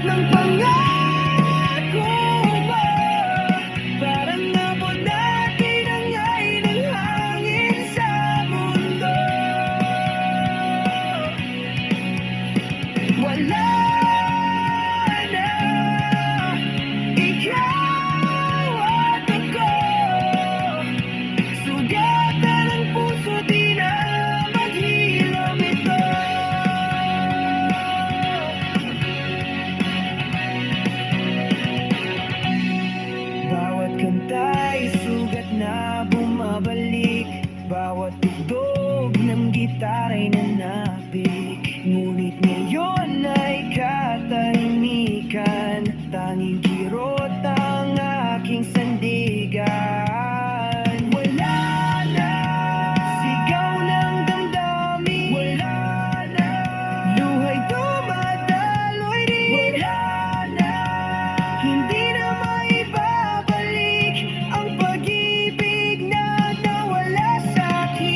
ng pangako mo. Parang nabot natin ang ay ng hangin sa mundo. Wala na, ikaw at ako. Sugatan ang puso, di na maghilom ito. Bawat kanta'y sugat na bumabalik. Bawat tugtog ng gitara'y nanapik. Ngunit ngayon ay katahimikan. Tanging kirot ang aking sandigan. Wala na, sigaw ng damdamin. Wala na, luha'y dumadaloy rin. Wala na, hindi na maibabalik ang pag-ibig na nawala sa'kin.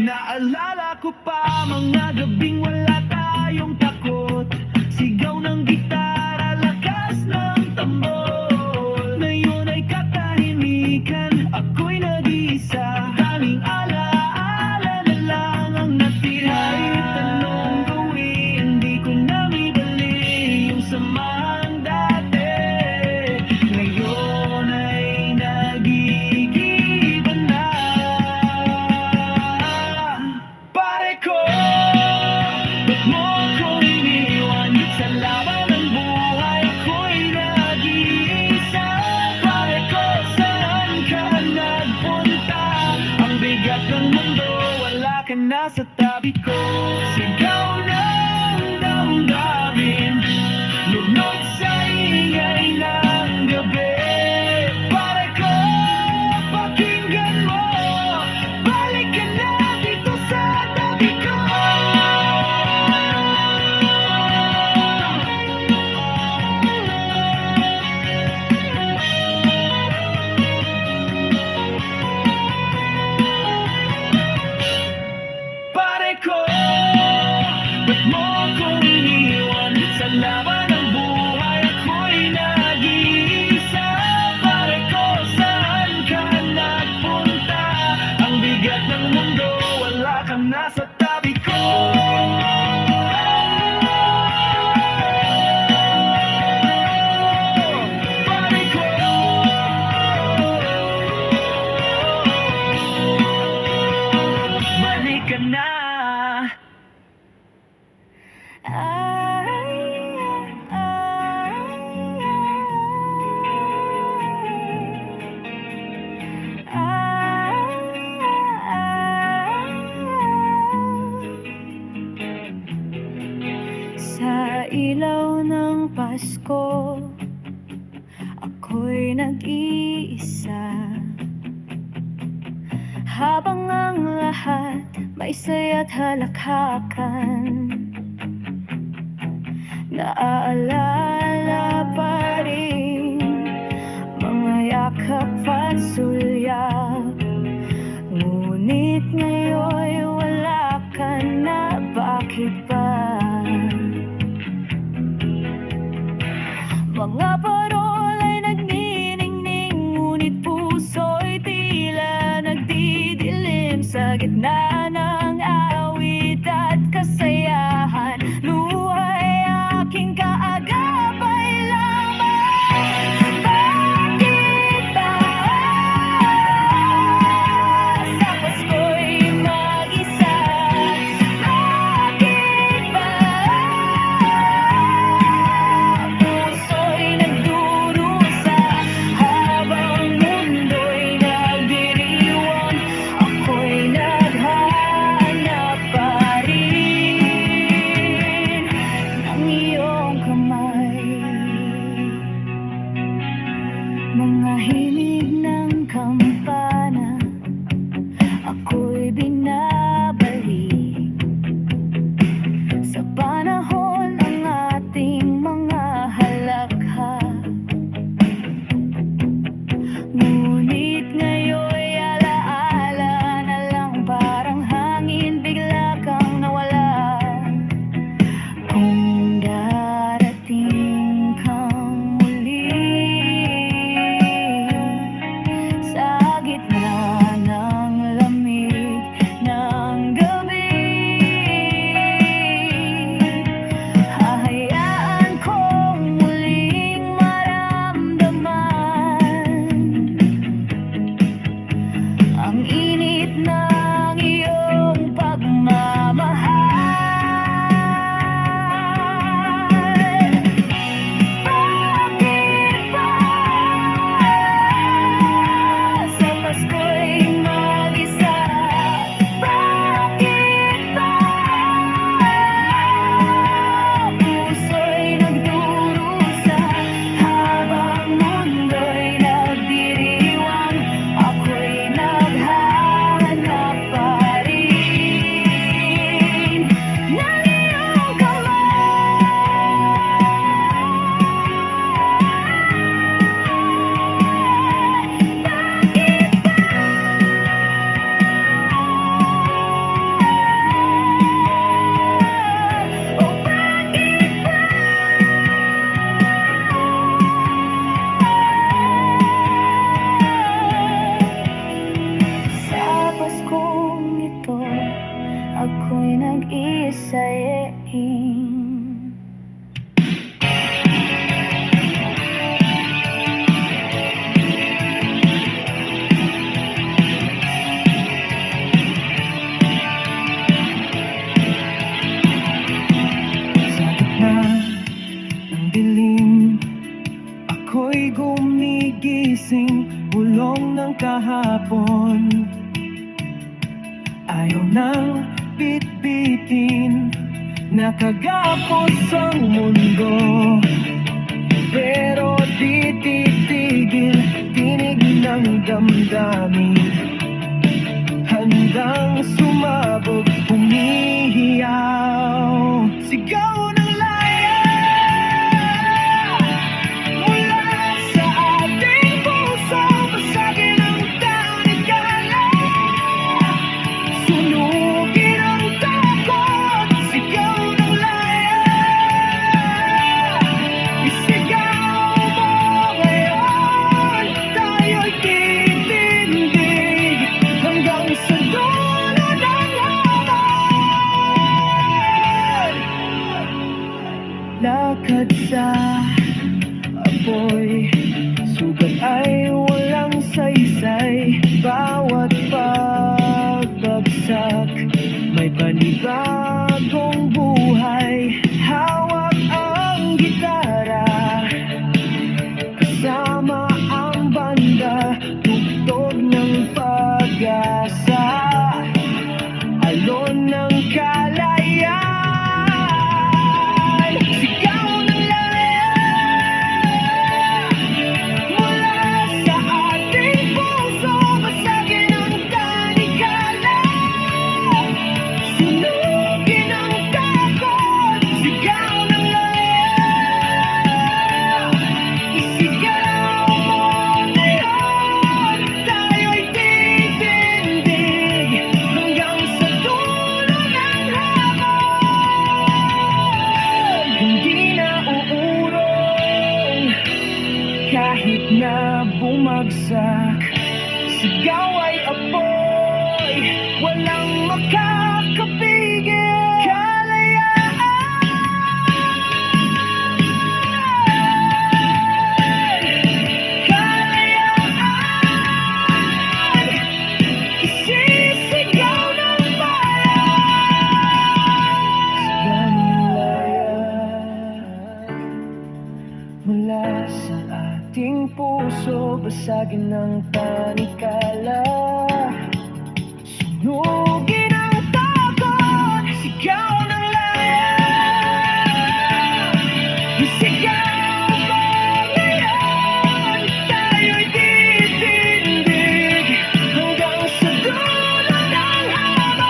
Naalala ko pa mga gabing wala tayong takot. Sigaw ng gitara, lakas ng tambol. Ngayon ay katahimikan, ako'y nag-iisa. Tanging alaala na lang ang natira. Kahit anong gawin, di ko na maibalik yung samang dati. Ngayon ay nag-iiba na. Pare ko, ba't mo ko iniwan? Sa laban ng buhay ako'y nag-iisa. Pare ko, saan ka nagpunta? Ang bigat ng mundo, wala ka na sa tabi ko. Sigaw ng damdamin, lunod sa ingay ng gabi. Pare ko, pakinggan mo, balik ka na dito sa tabi ko. Pare ko, ba't mo ko iniwan? Sa laban ng buhay ako'y nag-iisa. Pare ko, saan ka nagpunta? Ang bigat ng mundo, wala kang nasa tabi ko. Pare ko, balik ka na. Sa ilaw ng Pasko, ako'y nag-iisa. Habang ang lahat may saya't halakhakan, naaalala pa rin mga yakap at sulyap. Ngunit ngayon'y wala ka na, bakit ba? Mga parol ay nagniningning, ngunit puso'y tila nagdidilim. Sa gitna ng awit at kasayahan, luhay aking kaagapay lamang. Bakit ba sa Pasko'y mag-isa? Bakit ba puso'y nagdurusa? Habang mundo'y nagdiriwang, ako'y naghahanap pa rin ng iyong kamay. Mga hilig ng kampana, ako'y binabalik sa panahon ng ating mga halakha. Ngunit ngayon'y alaala na lang, parang hangin, bigla kang nawala. Kung darating kang muli sa nagising bulong ng kahapon. Ayaw nang bitbitin, nakagapos ang mundo. Pero di titigil, tinig ng damdamin. Handang sumabog, humihiyaw. Sigaw ng laya mula sa ating puso, basagin ang tanikala. Sunugin ang takot, sigaw ng laya. Isigaw mo ngayon, tayo'y titindig hanggang sa dulo ng hamon. Lakad sa apoy, sugat ay walang saysay. Bawat pagbagsak may panibagong buhay. Hawak ang gitara, kasama ang banda, tugtog ng pag-asa, alon ng kalayaan. Sigaw ng laya mula sa ating puso, basagin ang tanikala. Sunugin ang takot, sigaw ng laya. Isigaw mo ngayon, tayo'y titindig hanggang sa dulo ng hamon. Hindi na uurong kahit na bumagsak. Sigaw ay apoy, walang makakapigil. Kalayaan, isisigaw ng bayan. Mula sa ating puso, basagin ng tanikala. Sunugin ang takot, sigaw ng laya. Isigaw mo ngayon, tayo'y titindig hanggang sa dulo ng hamon.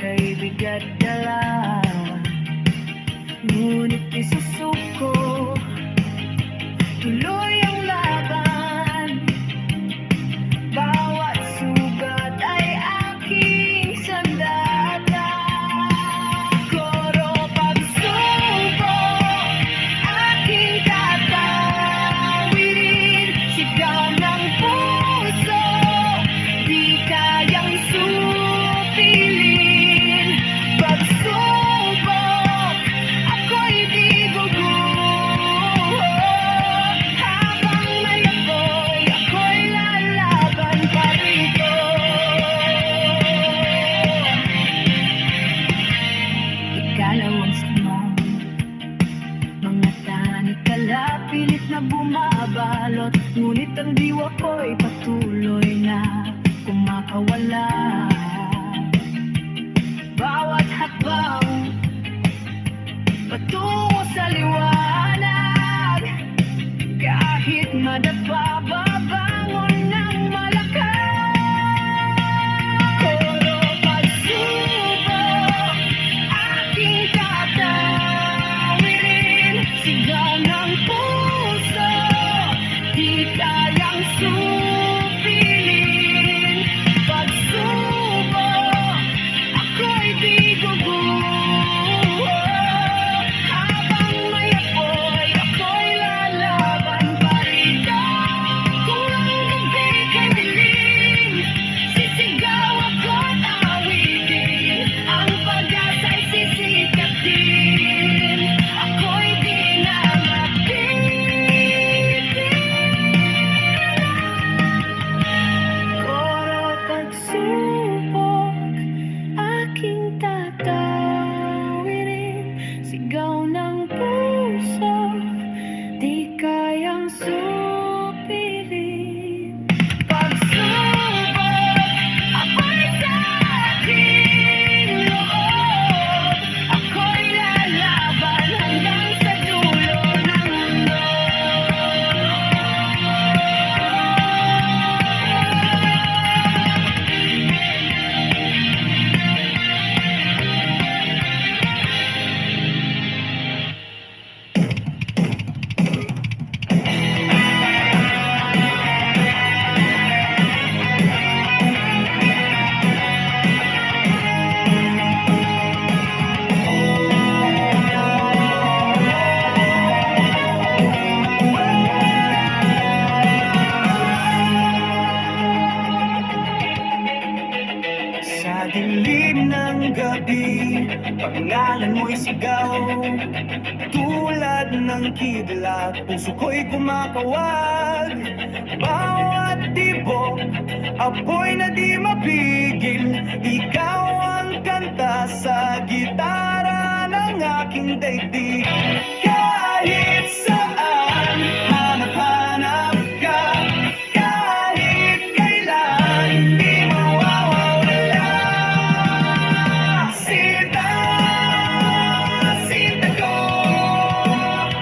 ika'y bigat dala. Ngunit isusuko, tuloy ang laban. Bawat sugat ay aking sandata. Koro pagsubok, aking tatawirin. Sigaw ng puso, di kayang supilin. Pagsubok, ako'y di guguho. Habang may apoy, ako'y lalaban pa rito. Ikalawang sama, mga tani kalapilit na bumabalot. Ngunit ang diwa ko'y patuloy na kumakawala. Bawat hakbang patungo sa liwanag, kahit madapa, babangon ng malakas. Koro pagsubok, aking tatawirin. Sigaw ng puso, di kayang supilin. Pagsubok, ako'y di guguho. Habang may apoy, ako'y lalaban pa rito. Kung ang gabi kay dilim, sisigaw ako't awitin. Ang pag-asa'y sisikat din, ako'y di na mapipigilan. Koro pagsubok, aking tatawirin. Sigaw ng puso, di kayang supilin. Pagsubok, ako'y sa aking loob. Ako'y lalaban hanggang sa dulo ng mundo. Sa dilim ng gabi, pangalan mo'y sigaw. Tulad ng kidlat, puso ko'y kumakawag. Bawat tibok, apoy na di mapigil. Ikaw ang kanta sa gitara ng aking daigdig. Kahit saan, hanap-hanap ka. Kahit kailan, di mawawala. Sinta, sinta ko.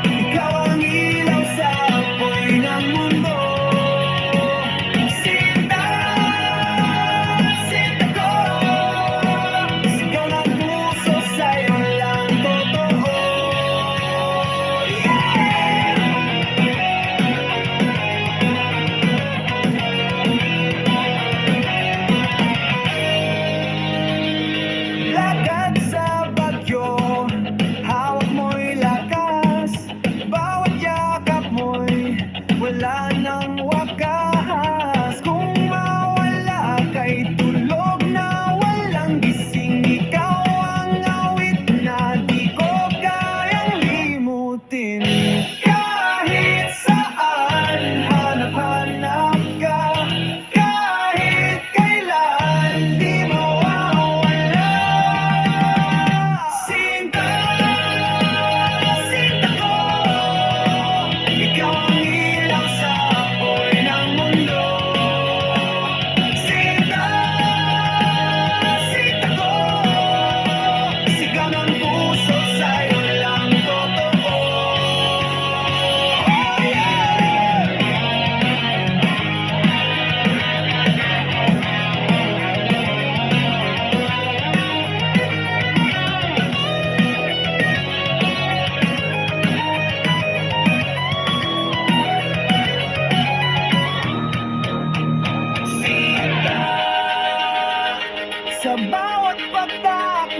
Ikaw ang ilaw sa apoy ng mundo. Sinta, sinta ko. Sigaw ng puso, sa'yo lang totoo.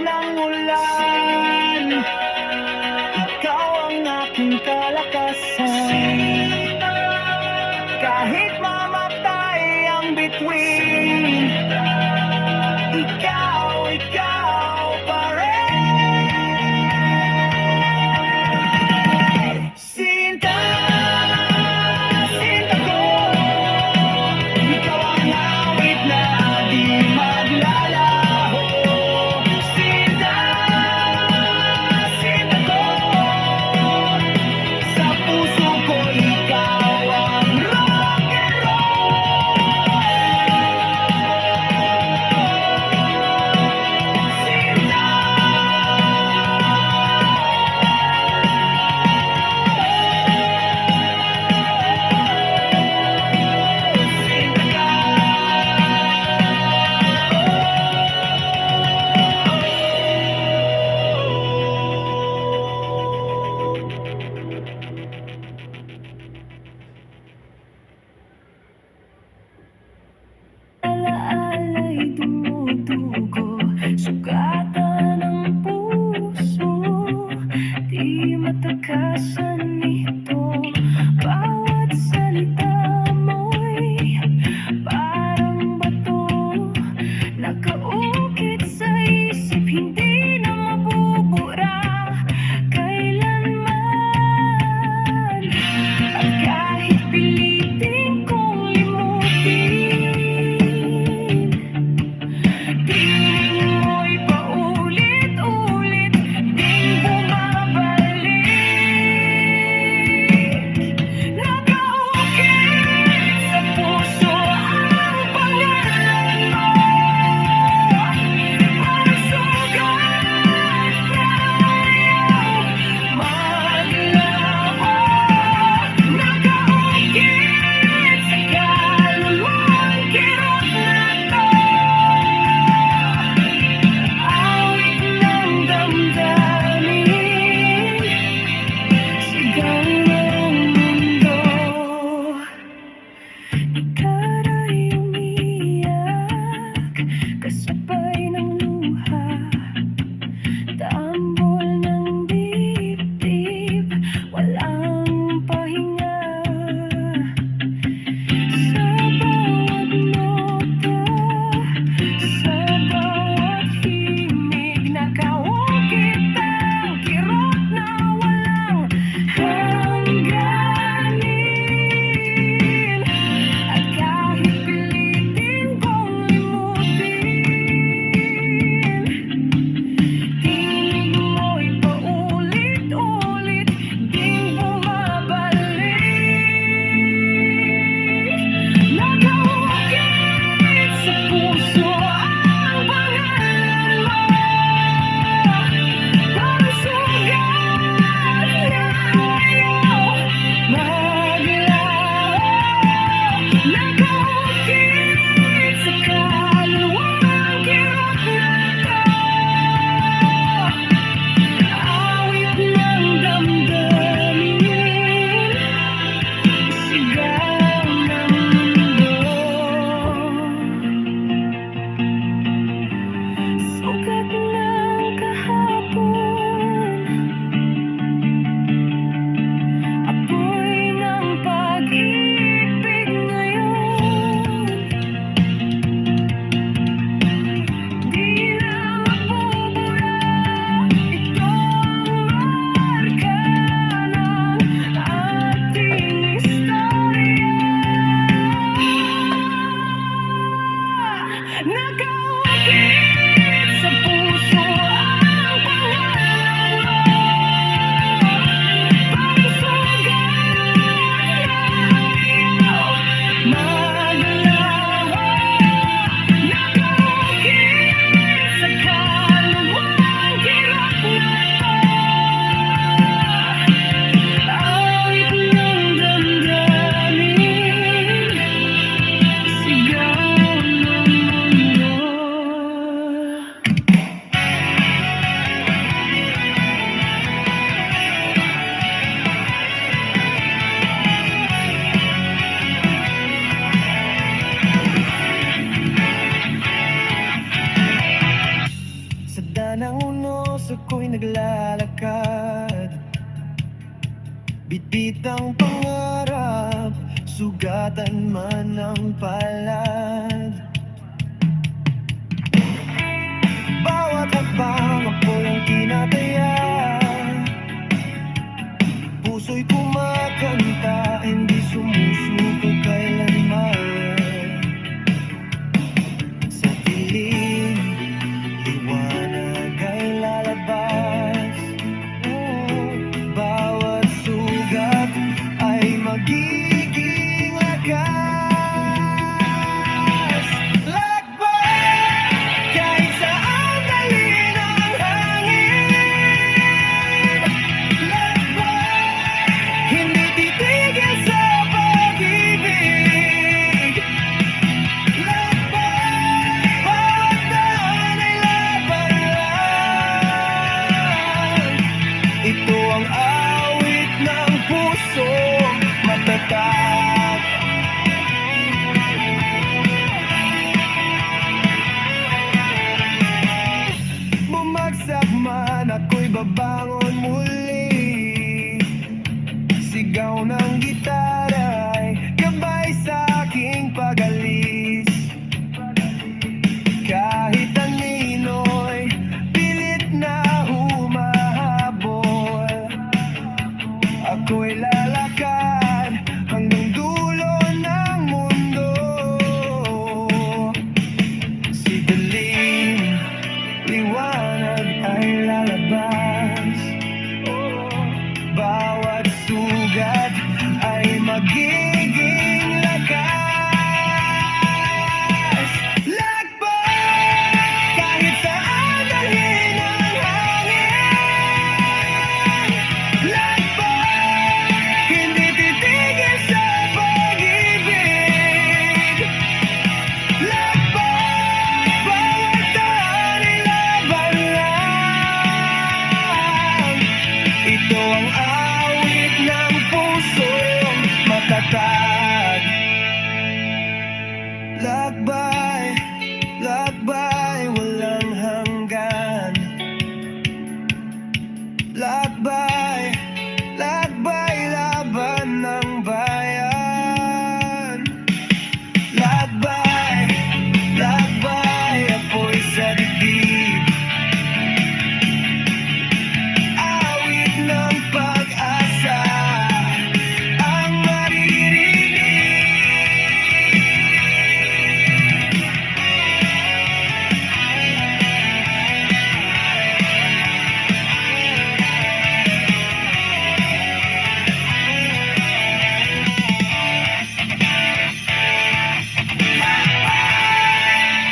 ng ulan, ikaw ang aking kalakasan. Kahit mamatay ang bituin, ikaw pa rin. Sinta, sinta ko, ikaw ang awit na di maglalaho. Sinta, sinta ko, sa puso ko ikaw ang rock and roll. Sinta, sinta Alaala'y dumudugo, sugatan ng puso, di matakasan ito. Bawat salita mo'y parang bato, nakaukit sa isip, hindi na mabubura kailanman. At kahit pilitin kong limutin, piling mo'y paulit-ulit unos ako'y naglalakad, bitbit ang pangarap, sugatan man ang palad. Bawat hakbang ako'y ang tinataya, puso'y kumakanta, hindi sumusuko kailanman. Sa dilim, liwanag ay lalabas. Bawat sugat ay magiging lakas. Lakbay kahit saan dalhin ang hangin. Lakbay, hindi titigil sa pag-ibig. Lakbay, bawat daan ay laban lang. Ito ang awit ng puso matatag. Bumagsak man ako'y babangon muli. Sigaw ng gitara'y gabay sa aking pag-alis. Kahit anino'y pilit na humahabol, ako'y lalakad hanggang dulo ng mundo. Si dilim, liwanag ay lalabas. Bawat sugat ay magiging lakas. Lakbay kahit saan dalhin ang hangin. Lakbay, hindi titigil sa pag-ibig. Lakbay, bawat daan ay laban lang. Ito ang awit ng pusong matatag. Lakbay, lakbay, walang hanggan. Lakbay, lakbay, laban ng bayan. Lakbay, lakbay, apoy sa dibdib. Awit ng pag-asa ang maririnig.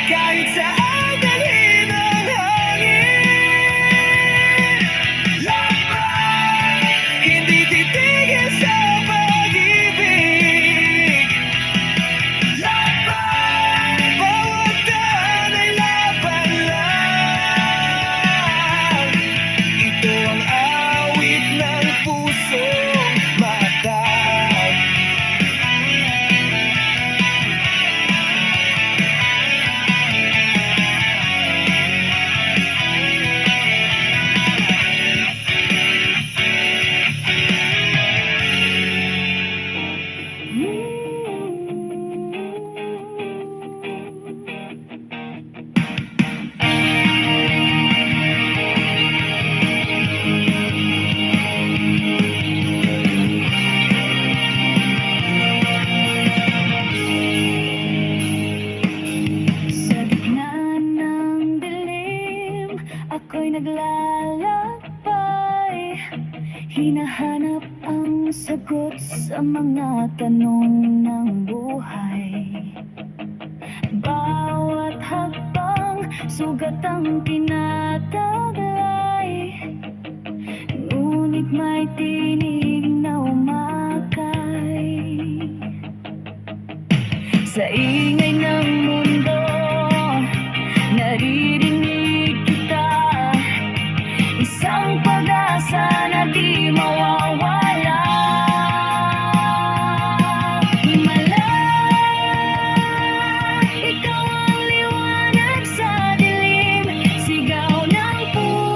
Kahit saan dalhin ang hangin. Lakbay, hindi titigil sa pag-ibig. Lakbay, bawat daan ay laban lang. Ito ang awit ng pusong matag. Sa gitna ng dilim, ako'y naglalakbay. Hinahanap ang sagot sa mga tanong ng buhay. Bawat hakbang, sugat ang tinataglay. Ngunit may tinig na umakay. Sa ingay ng mundo, naririnig kita. Isang pag-asa na di mawawala. Himala, ikaw ang liwanag sa dilim. Sigaw ng puso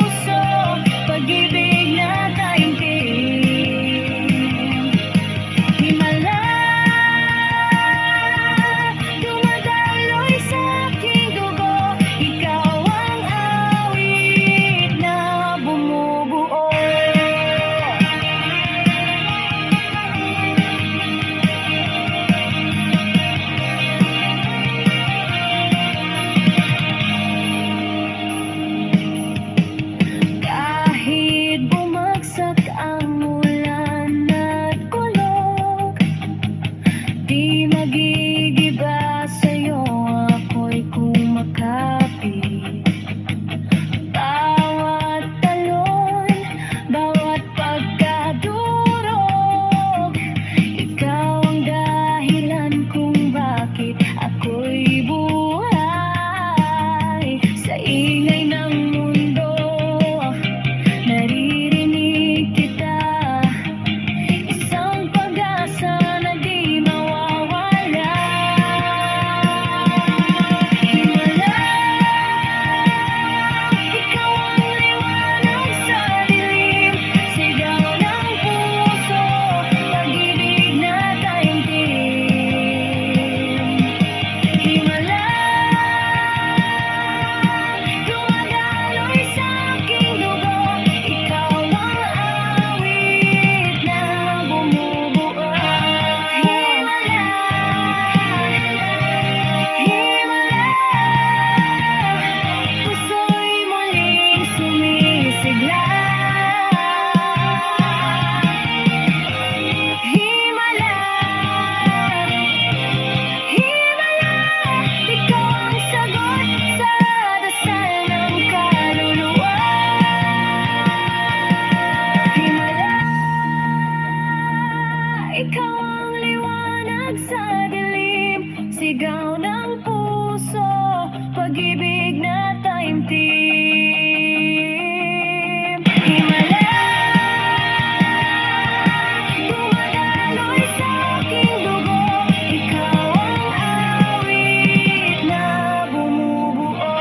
sumisigla. Himala, himala, ikaw ang sagot sa dasal ng kaluluwa. Himala, ikaw ang liwanag sa dilim, sigaw ng puso, pag-ibig na taimtim. Himala, dumadaloy sa aking dugo, ikaw ang awit na bumubuo.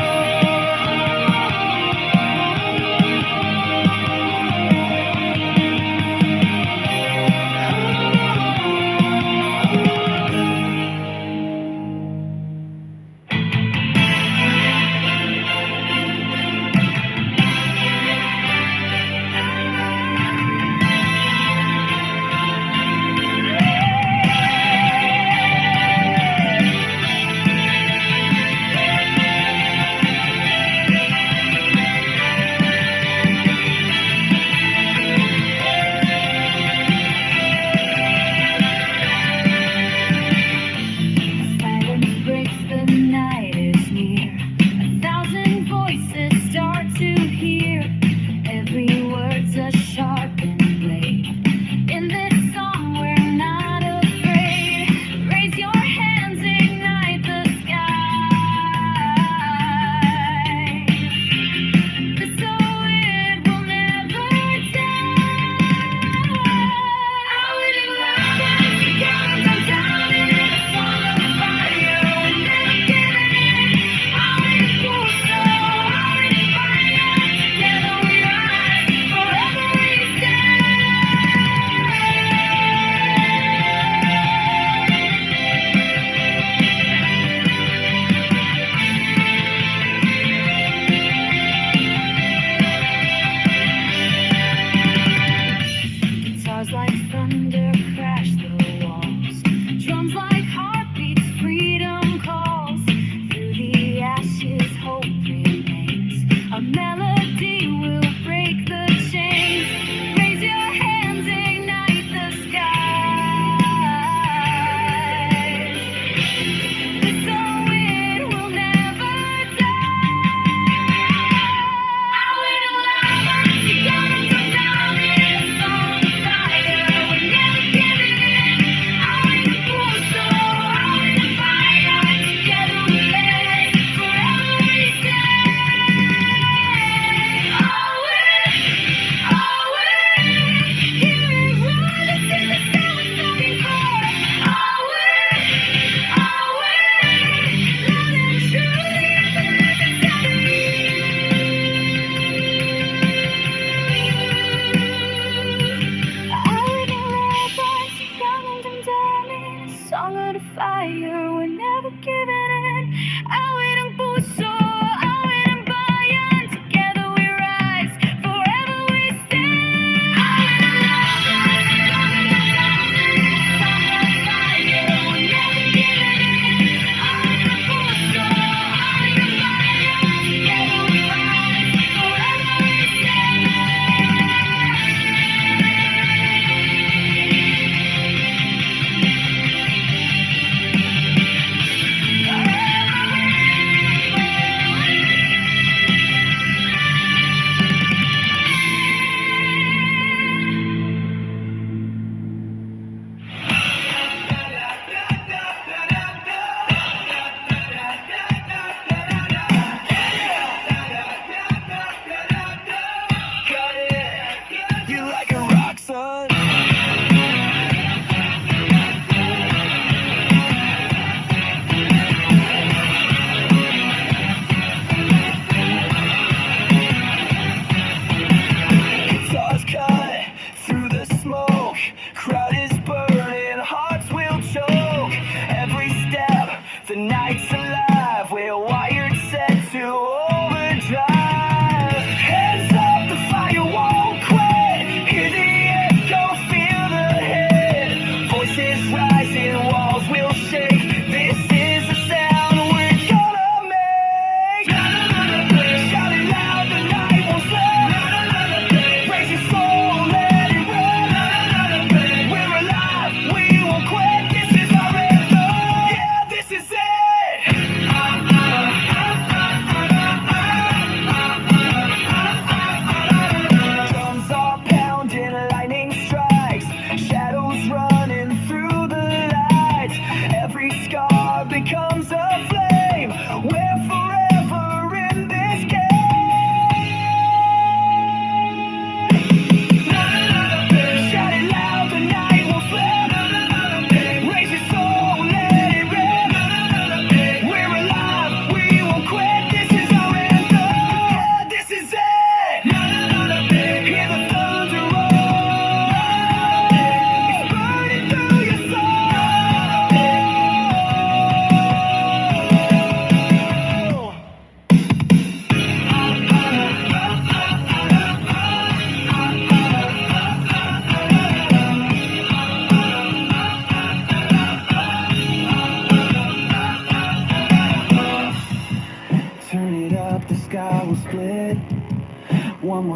Silence breaks, the night is near. 1,000 voices start to hear. Every word's a sharpened blade. In this song, we're not afraid. Raise your hands, ignite the sky. So it will never die. Out in love, count down in a song of fire. We're never giving in. Out in pulso, out in fire. Together we rise, forever we stand. Guitars like thunder crash the walls. Drums like heartbeats, freedom calls. Through the ashes, hope remains. A melody will break the chains. Raise your hands, ignite the skies. So it will never die. Out in love, together come down in a song of fire. We're never giving in. Out in pulso, out in fire. Together we rise, forever we stand. Oh,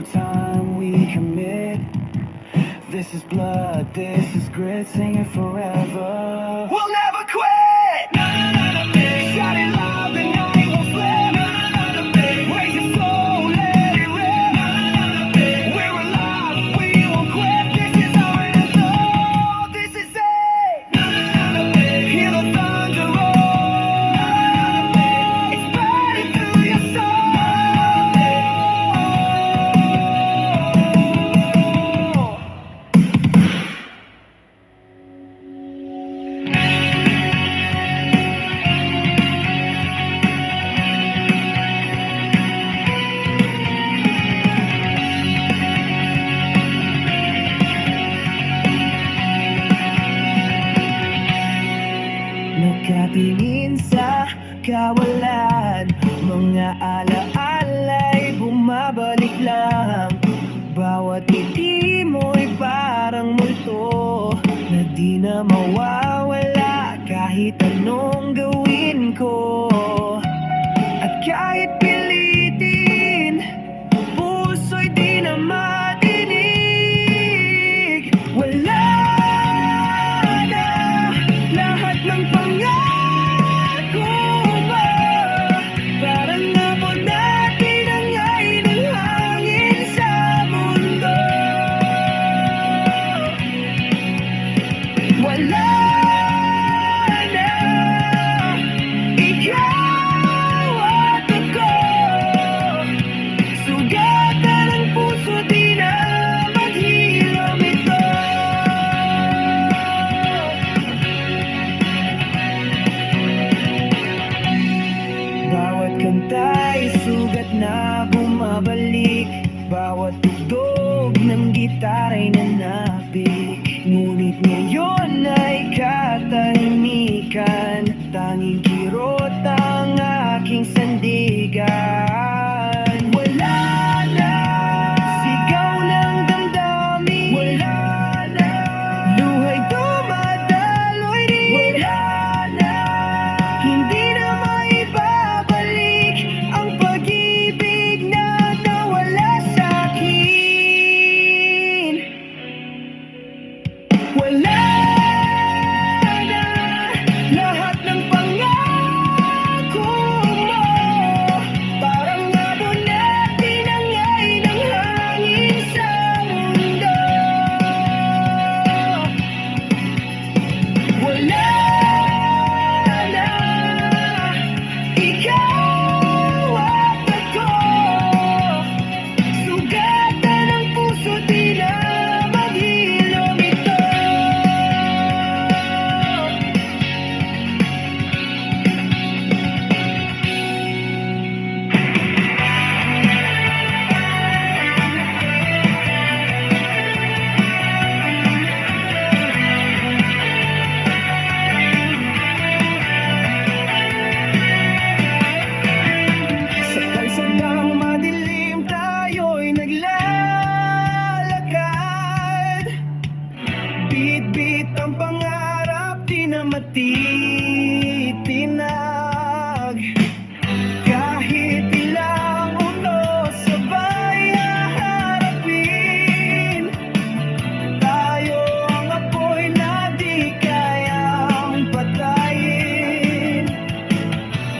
more time we commit. This is blood, this is grit, sing it forever. We'll never quit! Shout it loud, the night will flip. Raise your soul, let it rip. We're alive, we won't quit. This is our anthem, this is it. Hear the thunder roll. It's burning through your soul. Nakatingin sa kawalan, mga alaala'y bumabalik lang. Bawat ngiti mo'y parang multo na di na mawawala kahit anong gawin ko. At kahit pilitin, puso'y di na matinig. Wala na lahat ng pangako mo. Parang napon natin ang ngayon ng hangin sa mundo. Wala na, ikaw at ako. Sugatan ang puso, di na maghilom ito. Bawat kanta'y sugat na bumabalik. Bawat tugtog ng gitara'y nanapik. Ngunit ngayon ay katahimikan. Tanging kirot ang aking sandigan. Wala na sigaw ng damdamin. Wala na luha'y dumadaloy din. Wala na hindi na maibabalik ang pag-ibig na nawala sa'kin. Wala na lahat ng pangako mo. Parang nabon natin ang ngayon ng hangin sa mundo. Wala na, ikaw at ako. Sugatan ng puso, di na maghilom ito. Sa kalsadang madilim tayo'y naglalakad. Bit-bit ang pangarap, di na matitinag. Kahit ilang unos sabay haharapin, tayo ang apoy na di kayang patayin.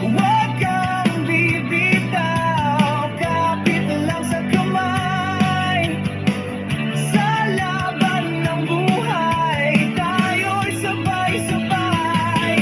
Huwag kang bibitaw, kapit lang sa kamay. Sa laban ng buhay, tayo'y sabay-sabay.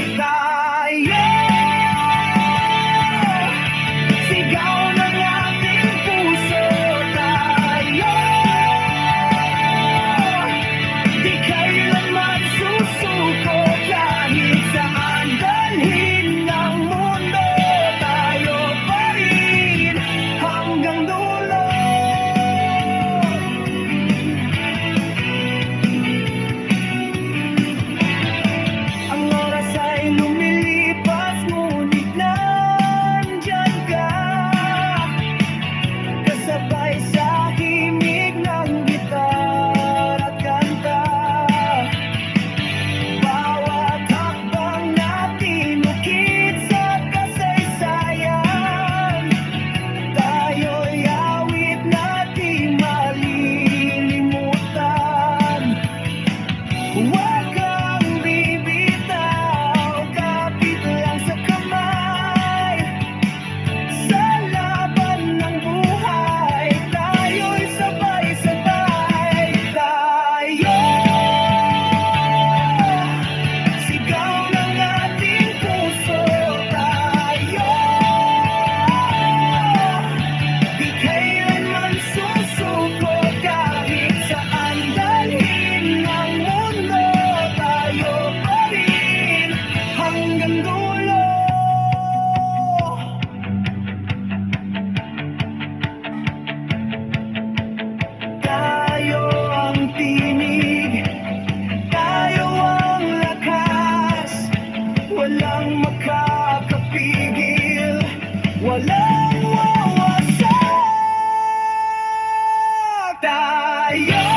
tayo.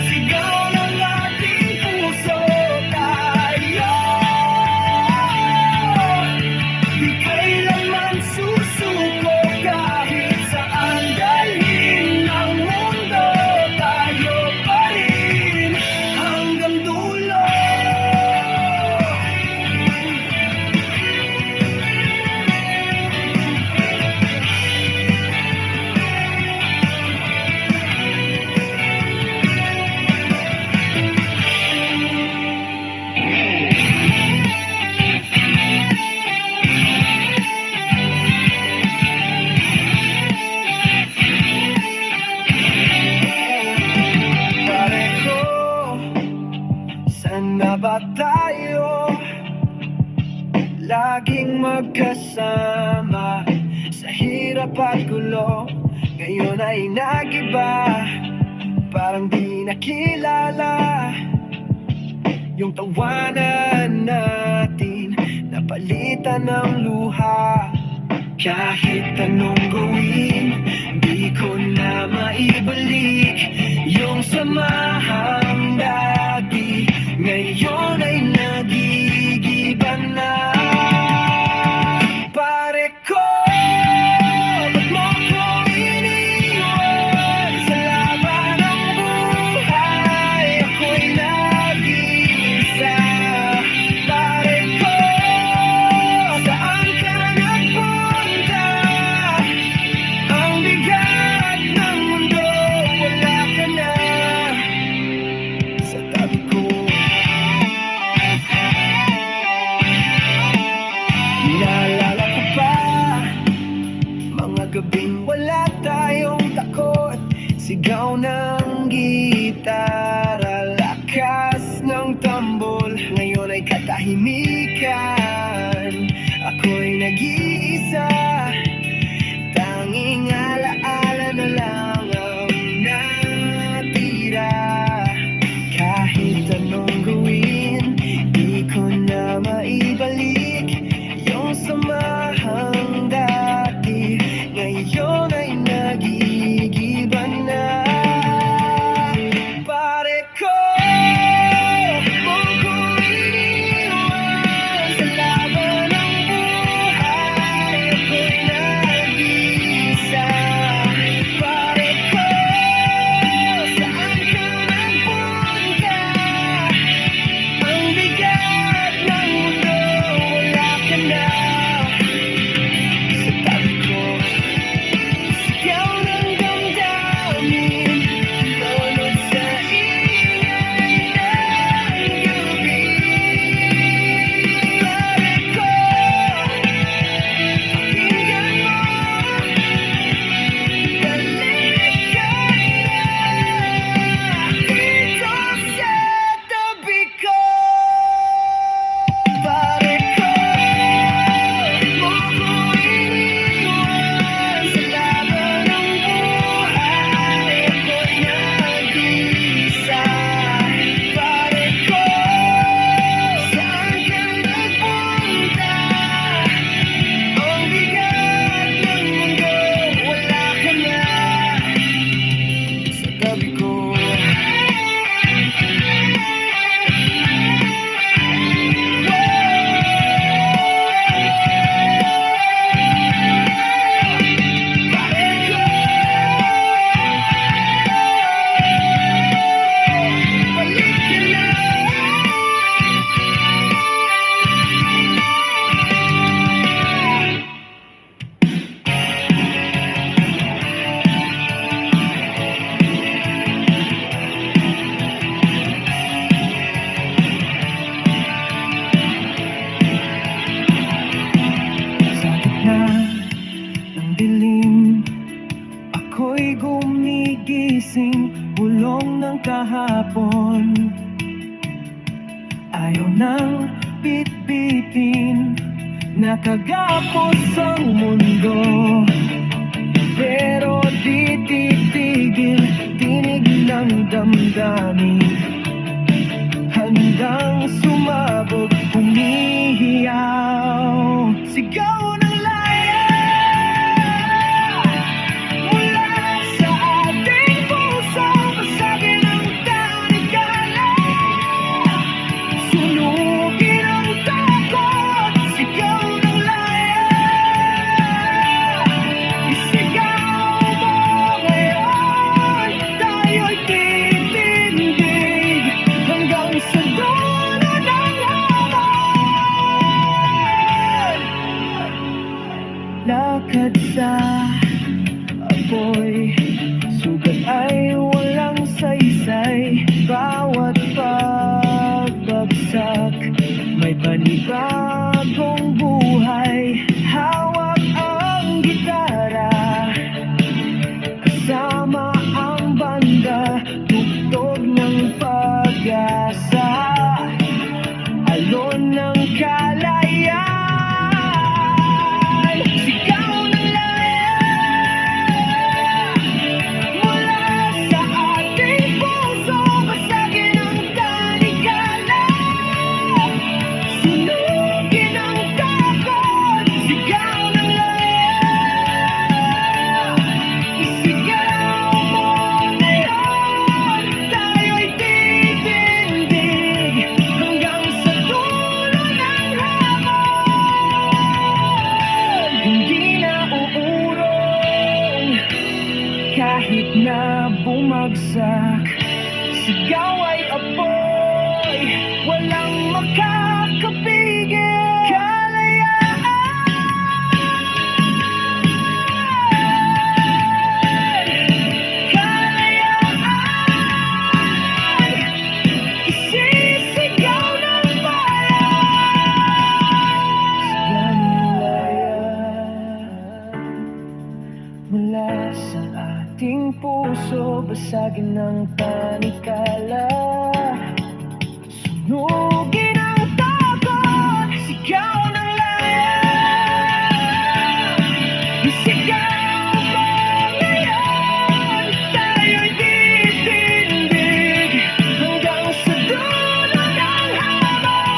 Sigaw ng ating puso tayo. Di kailanman susuko kahit saan dalhin ng mundo. Tayo pa rin hanggang dulo. Pareho, saan na ba tayo? Laging magkasama sa hirap at gulo. Ngayon ay nagiba, parang di nakilala. Yung tawanan natin napalitan ng luha. Kahit anong gawin, di ko na maibalik yung samahang dati. Ngayon ay nagigiba na. Pare ko, ba't mo ko iniwan? Sa laban ng buhay, ako'y nag-iisa. Pare ko, saan ka nagpunta? Ang bigat ng mundo, wala ka na sa tabi ko. Naalala ko pa mga gabing wala tayong takot. Sigaw ng gitara, lakas ng tambol. Ngayon ay katahimikan, ako'y nag-iisa. Tanging alaala na lang ang natira. Kahit anong gawin, di ko na maibalik yung samahang dati. Ngayon ay nagigiba na. Pare ko, mo ko iniwan sa laban ng buhay. Ako'y nag-iisa. Pare ko, saan ka nagpunta? Ang bigat ng mundo, wala ka na sa tabi ko. Sigaw ng damdamin, lunod sa ingay ng gabi. Pare ko, pakinggan mo, balik ka na dito sa tabi ko. Pare ko, mo ko iniwan sa laban ng buhay. Ako'y nag-iisa. Pare ko, saan ka nagpunta? Ang bigat ng mundo, wala ka na sa tabi ko. Sa gitna ng dilim, ako'y gumigising, bulong ng kahapon. Ayaw nang bitbitin, nakagapos ang mundo. Pero di titigil, tinig ng damdamin. Handang sumabog, humihiyaw. Sigaw ng laya mula sa Kahit na bumagsak, sigaw ay apoy, walang makakapigil. Isisigaw ng bayan, mula sa ating puso, basagin ng panikala. Sunugin ang takot, sigaw ng laya. Sigaw mo ngayon, tayo'y titindig hanggang sa dulo ng hamon.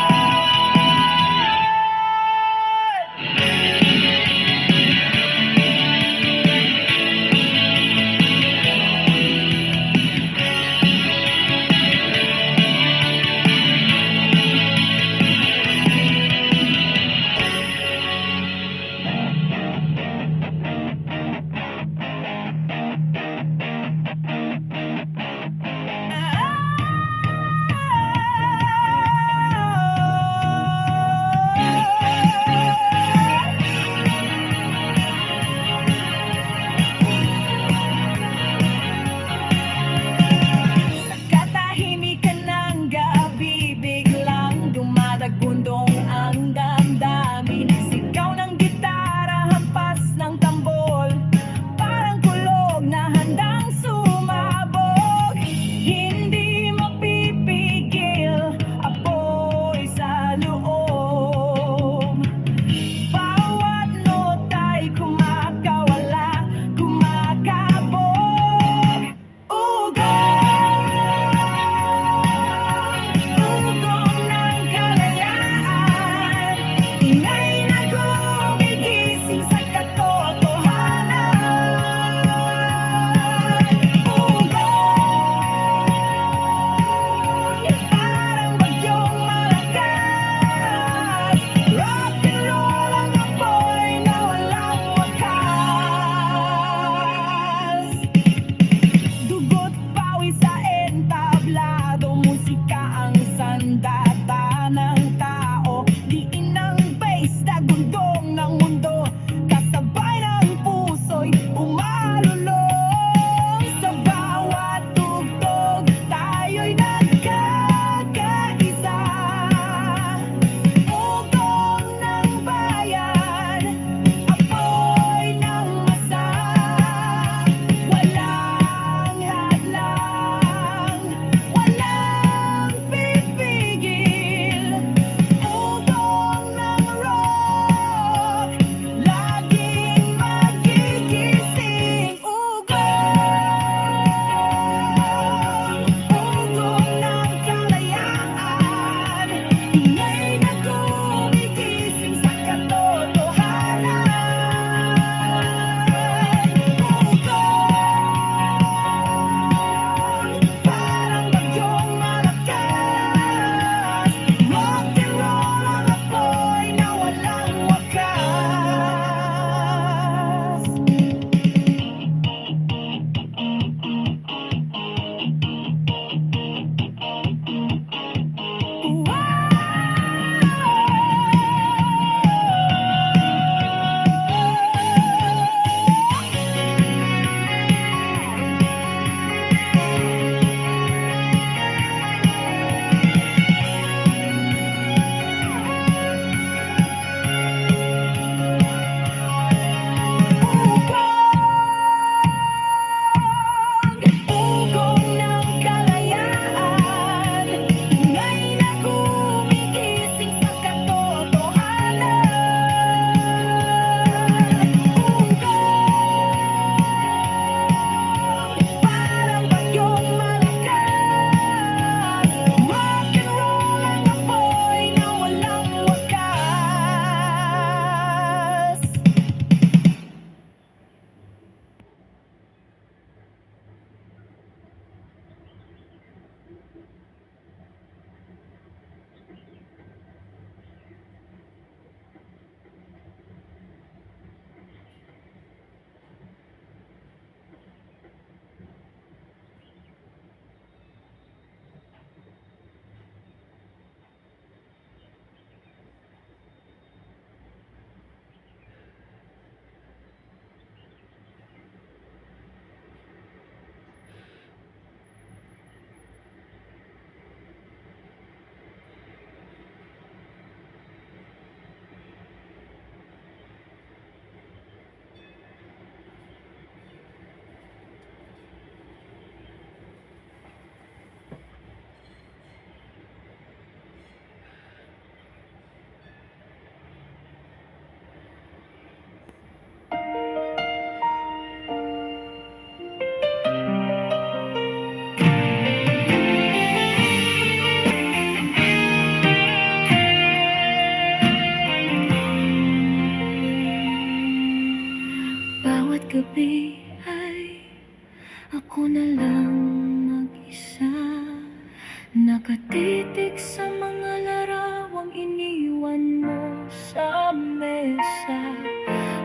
Ako na lang mag-isa, nakatitig sa mga larawang iniwan mo sa mesa.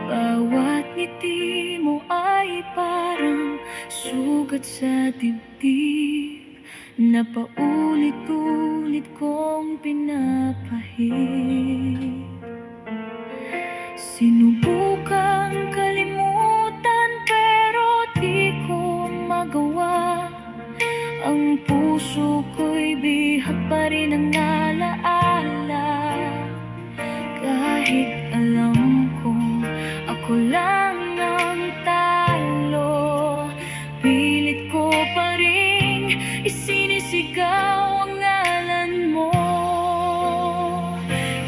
Bawat ngiti mo ay parang sugat sa dibdib na paulit-ulit kong pinapahid. Sinubukang kalimutan pero di ko magawa. Ang puso ko'y bihag pa rin ang alaala. Kahit alam kong ako lang ang talo, pilit ko pa rin isinisigaw ang ngalan mo.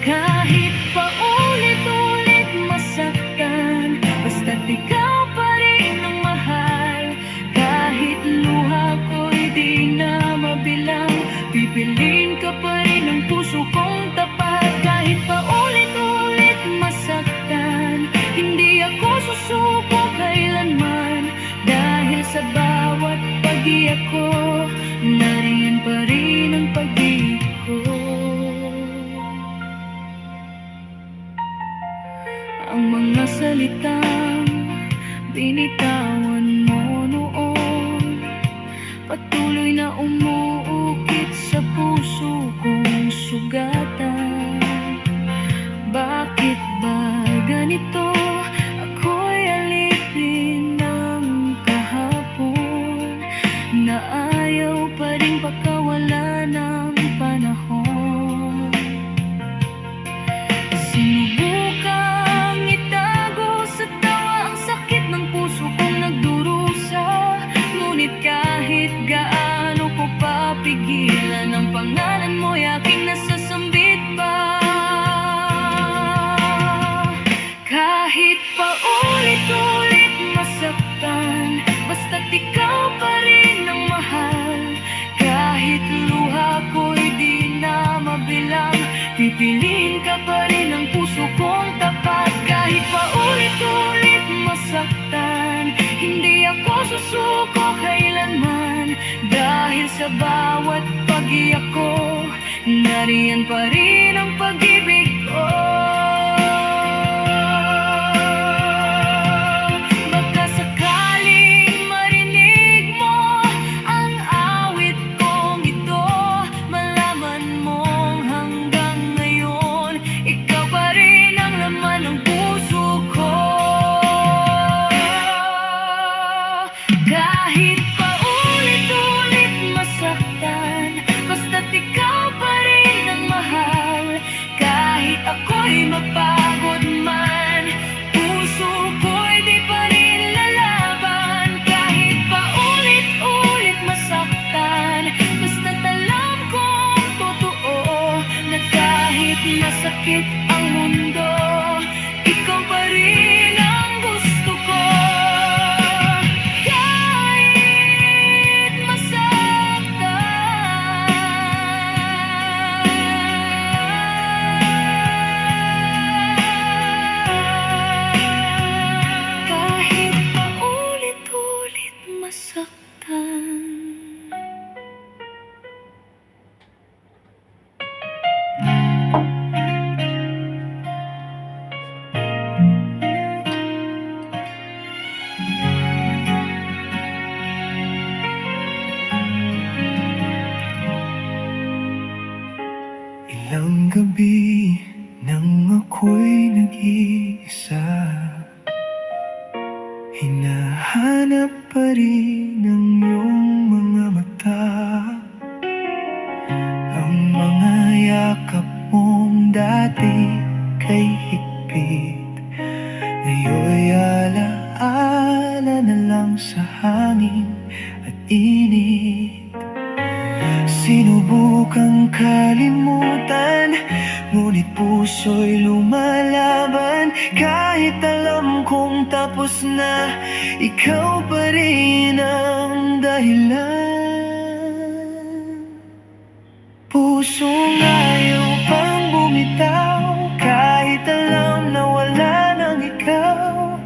Kahit paulit-ulit masaktan, basta't ikaw pa rin ang mahal. Kahit luha ko'y di na mabilang, pipiliin ka pa rin ang puso kong tapat. Kahit paulit-ulit masaktan, hindi ako susuko kailanman. Dahil sa bawat pag-iyak ko, nariyan pa rin ang pag-ibig ko. Ang mga salitang binitawan mo noon, patuloy na umuukit sa puso kong sugatan. Bakit ba ganito? Ako'y alipin ng kahapon, na ayaw pa rin pagkawala ng panahon. Sinubukang itago sa tawa ang sakit ng puso kong nagdurusa. Ngunit kahit gaano ko papigilan, ang pangalan mo'y aking nasasambit pa. Kahit paulit-ulit masaktan, basta't ikaw pa rin ang mahal. Kahit luha ko'y di na mabilang, pipiliin ka pa rin ang puso kong tapat. Kahit paulit-ulit masaktan, hindi ako susuko kailanman. Dahil sa bawat pag-iyak ko, nariyan pa rin ang pag-ibig ko. Baka sakaling marinig mo ang awit kong ito, malaman mong hanggang ngayon ikaw pa rin ang laman ng puso ko. Kahit paulit-ulit masaktan, basta't ikaw pa rin ang mahal. Kahit ako'y mapagod man, puso ko'y di pa rin lalaban. Kahit paulit-ulit masaktan, basta't alam kong totoo, na kahit masakit ang mundo, ikaw pa rin ang gusto ko. Kahit masaktan, kahit paulit-ulit masaktan. Ilang gabi nang ako'y nag-iisa, hinahanap pa rin ang iyong mga mata. Ang mga yakap mong dati kay higpit, ngayon'y alaala na lang sa hangin at init. Sinubukang kalimutan, ngunit puso'y lumalaban. Kahit alam kong tapos na, ikaw pa rin ang dahilan. Pusong ayaw pang bumitaw, kahit alam na wala nang ikaw.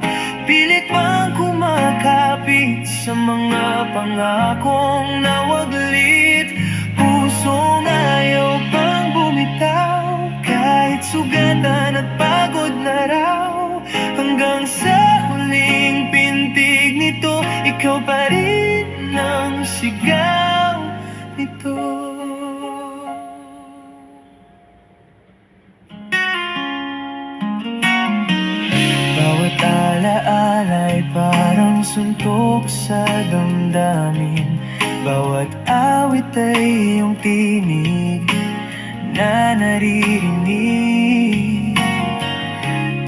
Pilit pang kumakapit sa mga pangakong nawaglit. Pusong ayaw pang bumitaw, kahit sugatan at pagod na raw. Hanggang sa huling pintig nito, ikaw pa rin ang sigaw nito. Bawat alaala'y parang suntok sa damdamin. Bawat awit ay iyong tinig na naririnig.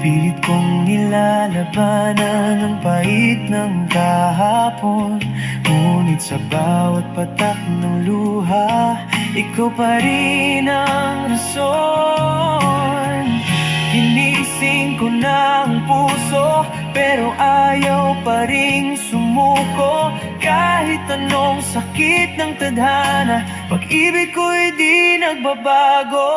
Pilit kong nilalabanan ang pait ng kahapon, ngunit sa bawat patak ng luha, ikaw pa rin ang rason. Ginising ko na ang puso, pero ayaw pa ring sumuko. Kahit anong sakit ng tadhana, pag-ibig ko'y di nagbabago.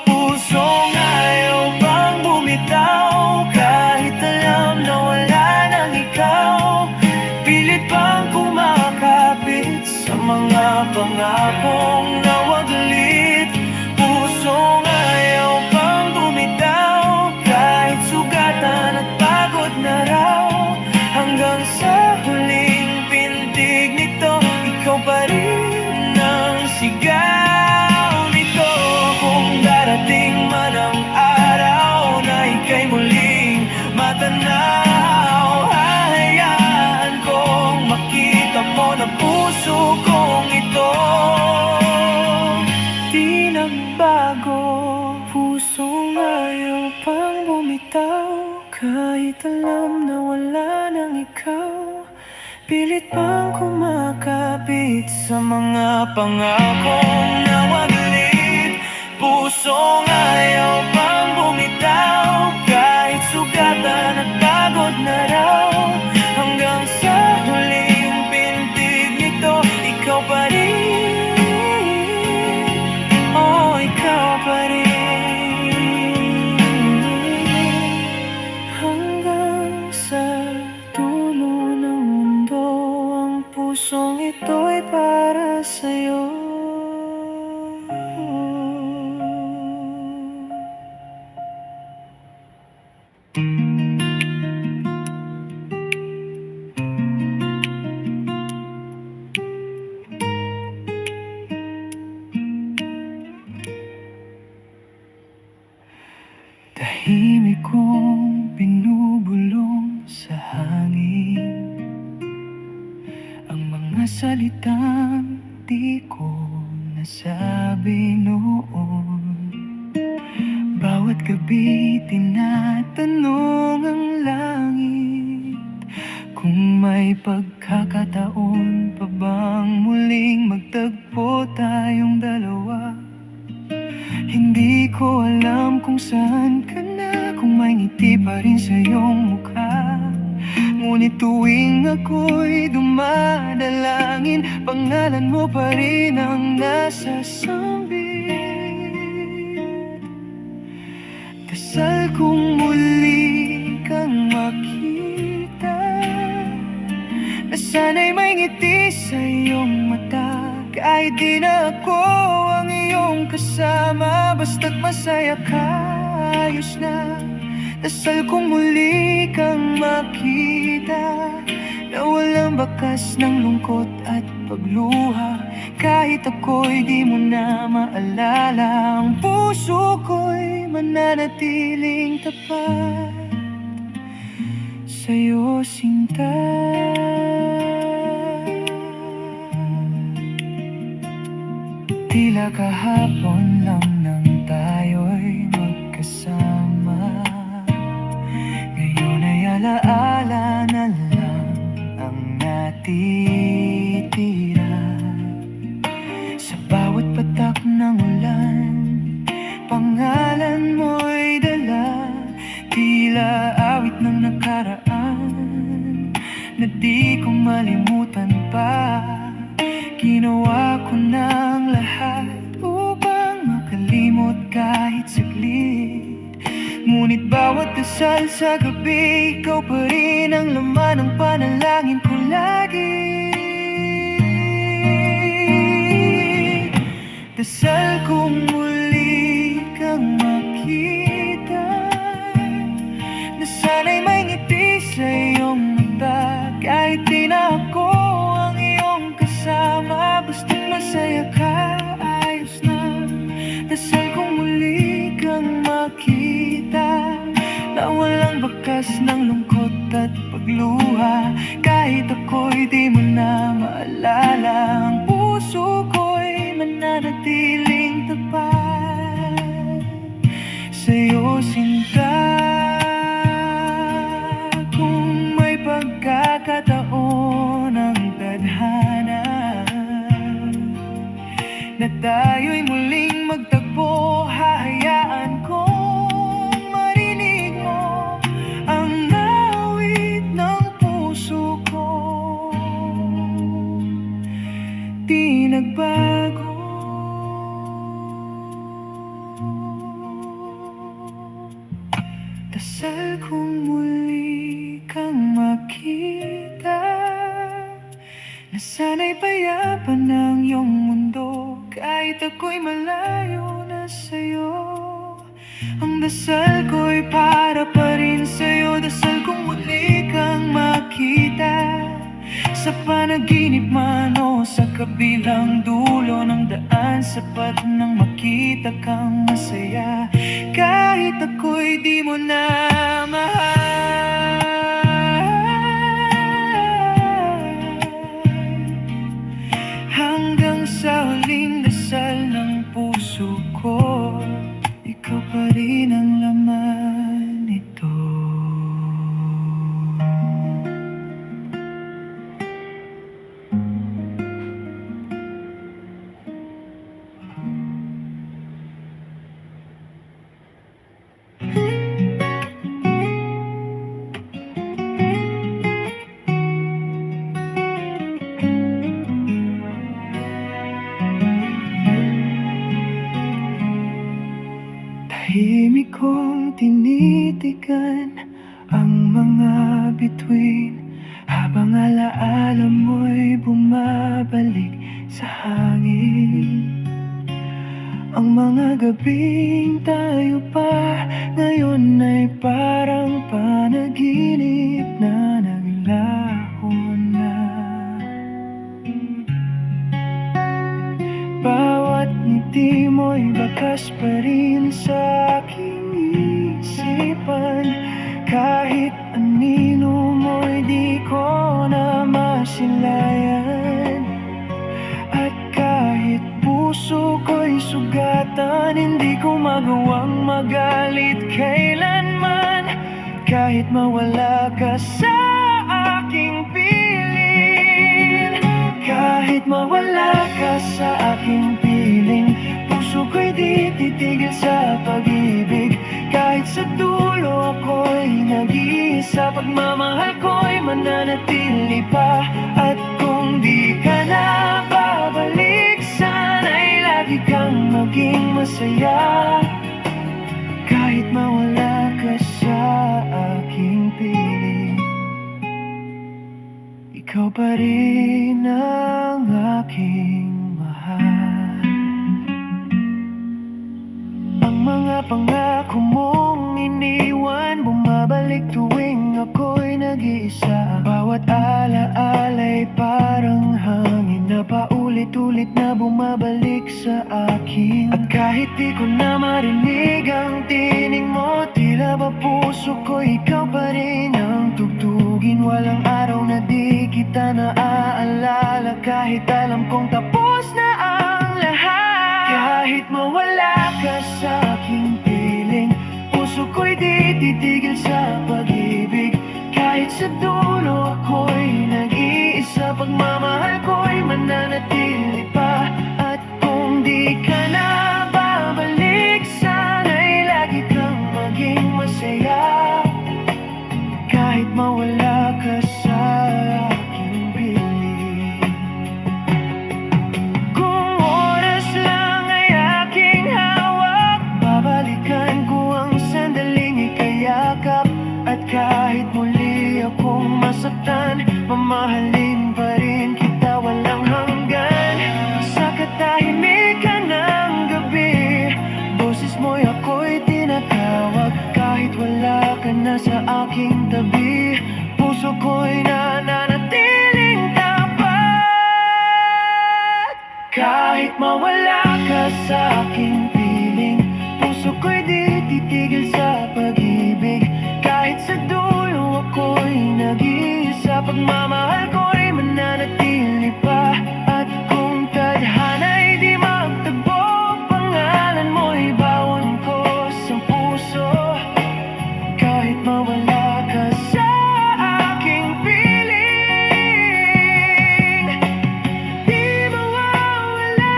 Pusong ayaw pang bumitaw, kahit alam na wala nang ikaw. Pilit pang kumakapit sa mga pangakong nawaglit. Pusong ayaw pang bumitaw, kahit sugatan at pagod na raw. Hanggang sa huling pintig nito, ikaw pa rin ang sigaw nito. Kung darating man ang araw na ika'y muling matanaw, hahayaan kong makita mo na puso kong ito di nagbago. Pusong ayaw pang bumitaw, kahit alam na wala nang ikaw. Pilit pang kumakapit sa mga pangakong nawaglit. Pusong ayaw pang bumitaw, kahit sugatan at pagod na raw. Hanggang sa huling pintig nito, ikaw pa rin. Oh, ikaw pa rin. Hanggang sa dulo ng mundo, ang pusong ito'y para sa'yo. Tahimik kong binubulong sa hangin ang mga salitang di ko nasabi noon. Bawat gabi tinatanong ang langit kung may pagkakataon pa bang muling magtagpo tayong dalawa. Hindi ko alam kung saan ka na, kung may ngiti pa rin sa iyong mukha. Ngunit tuwing ako'y dumadalangin, pangalan mo pa rin ang nasa sambit. Dasal kong muli kang makita, na sana'y may ngiti sa iyong mata. Kahit di na ako ang iyong kasama, basta't masaya ka, ayos na. Dasal kong muli kang makita, na walang bakas ng lungkot at pagluha. Kahit ako'y di mo na maalala, ang puso ko'y mananatiling tapat sa'yo, sinta. Tila kahapon lang nang tayo'y magkasama, ngayon ay alaala na lang ang natitira. Sa bawat patak ng ulan, pangalan mo'y dala. Tila awit ng nakaraan na di ko malimutan pa. Ginawa ko ng lahat upang makalimot kahit saglit, ngunit Ngunit bawat dasal sa gabi, ikaw pa rin ang laman ng panalangin ko lagi. Dasal kong muli kang makita, na sana'y may ngiti sa iyong mata. Kahit di na ako ang iyong kasama, basta't masaya ka, ayos na. Dasal kong muli kang makita, na walang bakas ng lungkot at pagluha. Kahit ako'y di mo na maalala, ang puso ko'y mananatiling tapat sa'yo, sinta. Kung may pagkakataon ang tadhana na tayo'y muling magtagpo, hahayaan kong marinig mo ang awit ng puso ko. Di nagbago. Dasal kong muli kang makita, na sana'y payapan ng iyong mundo. Kahit ako'y malayo na sa'yo, ang dasal ko'y para pa rin sa'yo. Dasal kong muli kang makita, sa panaginip man o sa kabilang dulo ng daan. Sapat nang makita kang masaya, kahit ako'y di mo na mahal. Hanggang sa huling dasal ng puso ko, ikaw pa rin ang laman nito. Tahimik kong tinitigan ang mga bituin, habang alaala mo'y bumabalik sa hangin. Ang mga gabing tayo pa ngayon ay parang panaginip na naglaho na. Bawat ngiti mo'y bakas pa rin sa aking isipan. Kahit anino mo'y di ko na masilayan. At kahit puso ko'y sugatan, hindi ko magawang magalit kailanman. Kahit mawala ka sa aking piling, kahit mawala ka sa aking piling, puso ko'y di titigil sa pag-ibig. Kahit sa dulo ako'y nag-iisa, pagmamahal ko'y mananatili pa. At kung di ka na babalik, sana'y lagi kang maging masaya. Kahit mawala ka sa aking piling, ikaw pa rin ang aking mahal. Ang mga pangako mong iniwan, bumabalik tuwing ako'y nag-iisa. Bawat alaala'y parang hangin na paulit-ulit na bumabalik sa akin. At kahit di ko na marinig ang tinig mo, tila ba puso ko ikaw pa rin ang tugtugin. Walang araw na di kita naaalala, kahit alam kong tapos na ang lahat. Kahit mawala ka sa aking piling, puso ko'y di titigil sa pag-ibig. Kahit sa dulo ako'y nag-iisa, pagmamahal ko'y mananatili pa. At kung di ka na babalik, sana'y lagi kang maging masaya. Kahit mawala ka sa aking piling. Kung oras lang ay aking hawak, babalikan ko ang sandaling ika'y mamahalin pa rin kita walang hanggan. Sa katahimikan ng gabi, boses mo'y ako'y tinatawag. Kahit wala ka na sa aking tabi, puso ko'y nananatiling tapat. Kahit mawala ka sa aking piling, puso ko'y di titigil sa pag-ibig. Kahit sa dulo ako'y nag-iisa, pagmamahal ko'y mananatili pa. At kung tadhana'y di magtagpo, pangalan mo'y bawon ko sa puso. Kahit mawala ka sa aking piling, di mawawala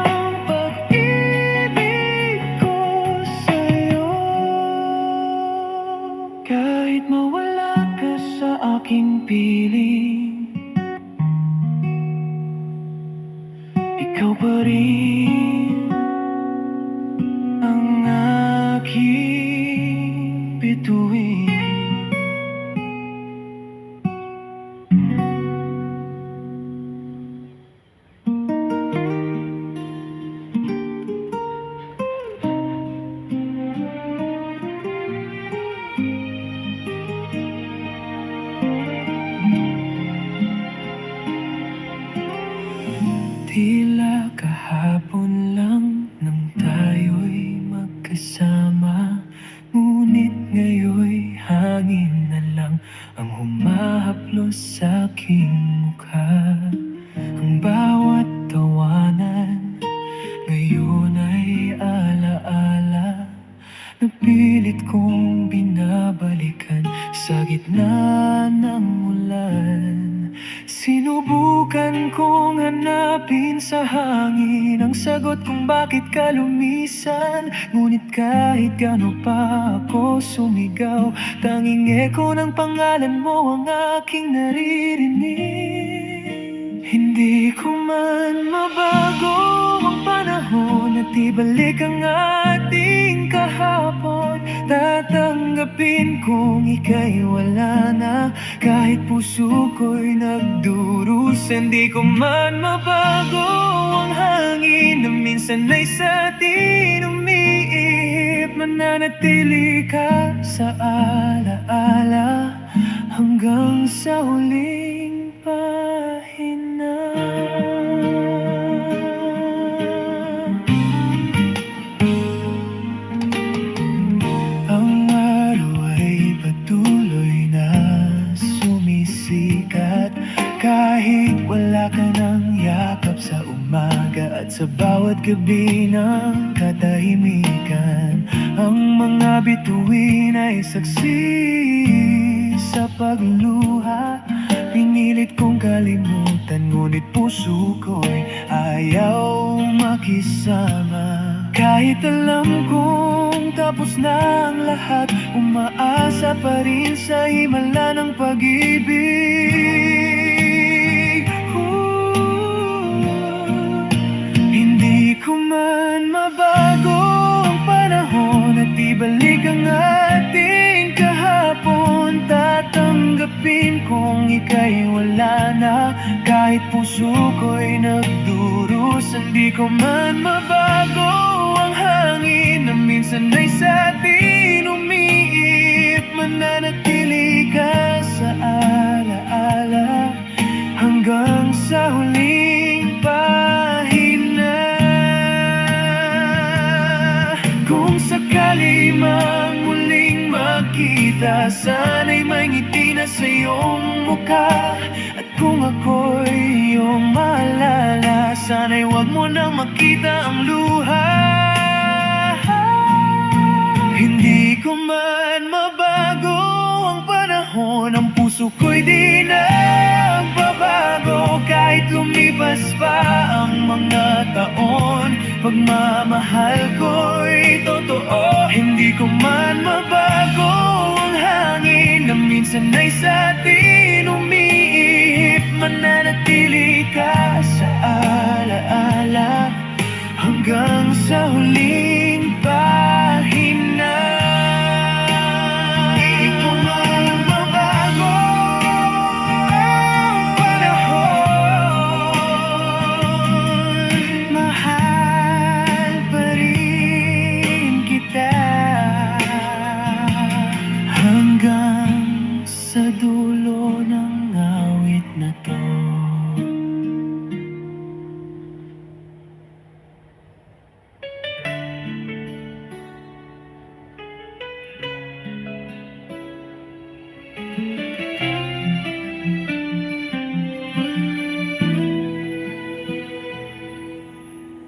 ang pag-ibig ko sa'yo. Kahit mawala ka sa aking piling, ikaw pa rin ang aking bituin. Tila kahapon lang nang tayo'y magkasama, ngunit ngayon'y hangin na lang ang humahaplos sa aking mukha. Ang bawat tawanan ngayon ay alaala na pilit kong binabalikan sa gitna ng ulan. Sinubukan kong hanapin sa hangin ang sagot kung bakit ka lumisan. Ngunit kahit gaano pa ako sumigaw, tanging eko ng pangalan mo ang aking naririnig. Hindi ko man mabago ang panahon at ibalik ang ating kahapon. Tatanggapin kong ika'y wala na, kahit puso ko'y nagdurusa. Hindi ko man mabago ang hangin na minsan ay sa atin umiihip. Mananatili ka sa alaala hanggang sa huling pahina. Ang araw ay patuloy na sumisikat, kahit wala ka ng yakap sa umaga at sa bawat gabi ng katahimikan. Ang mga bituin ay saksi sa pagluha. Pinilit kong kalimutan, ngunit puso ko'y ayaw makisama. Kahit alam kong tapos na ang lahat, umaasa pa rin sa himala ng pag-ibig. Hindi ko man mabago ang panahon at ibalik ang ating kahapon. Tatanggapin kong ika'y wala na, kahit puso ko'y nagdurusa. Hindi ko man mabago ang hangin na minsan ay sa atin umiihip. Mananatili ka sa alaala hanggang sa huling pahina. Kung sakali mang muling magkita, sana'y may ngiti na sa iyong mukha. At kung ako'y iyong maalala, sana'y huwag mo nang makita ang luha. Hindi ko man mabago ang panahon, ang puso ko'y di nagbabago. Kahit lumipas pa ang mga taon, pagmamahal ko'y totoo. Hindi ko man mabago ang hangin na minsan ay sa atin umiihip. Mananatili ka sa alaala hanggang sa huling pahina. Hindi ko man mabago na to.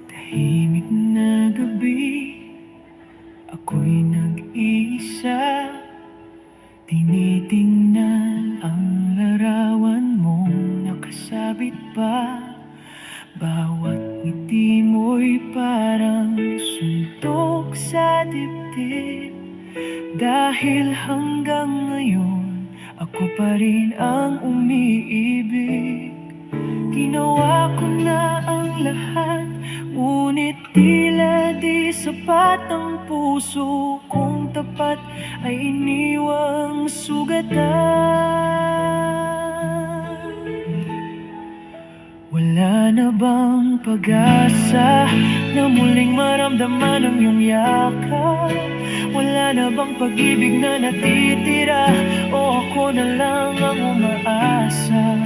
Tahimik na gabi, ako'y nag-iisa. Tinitingnan ang larawan mong nakasabit pa. Bawat ngiti mo'y parang suntok sa dibdib. Dahil hanggang ngayon, ako pa rin ang umiibig. Ginawa ko na ang lahat, ngunit tila di sapat ang puso kong tapat ay iniwang sugatan. Wala na bang pag-asa na muling maramdaman ang iyong yakap? Wala na bang pag-ibig na natitira o ako na lang ang umaasa?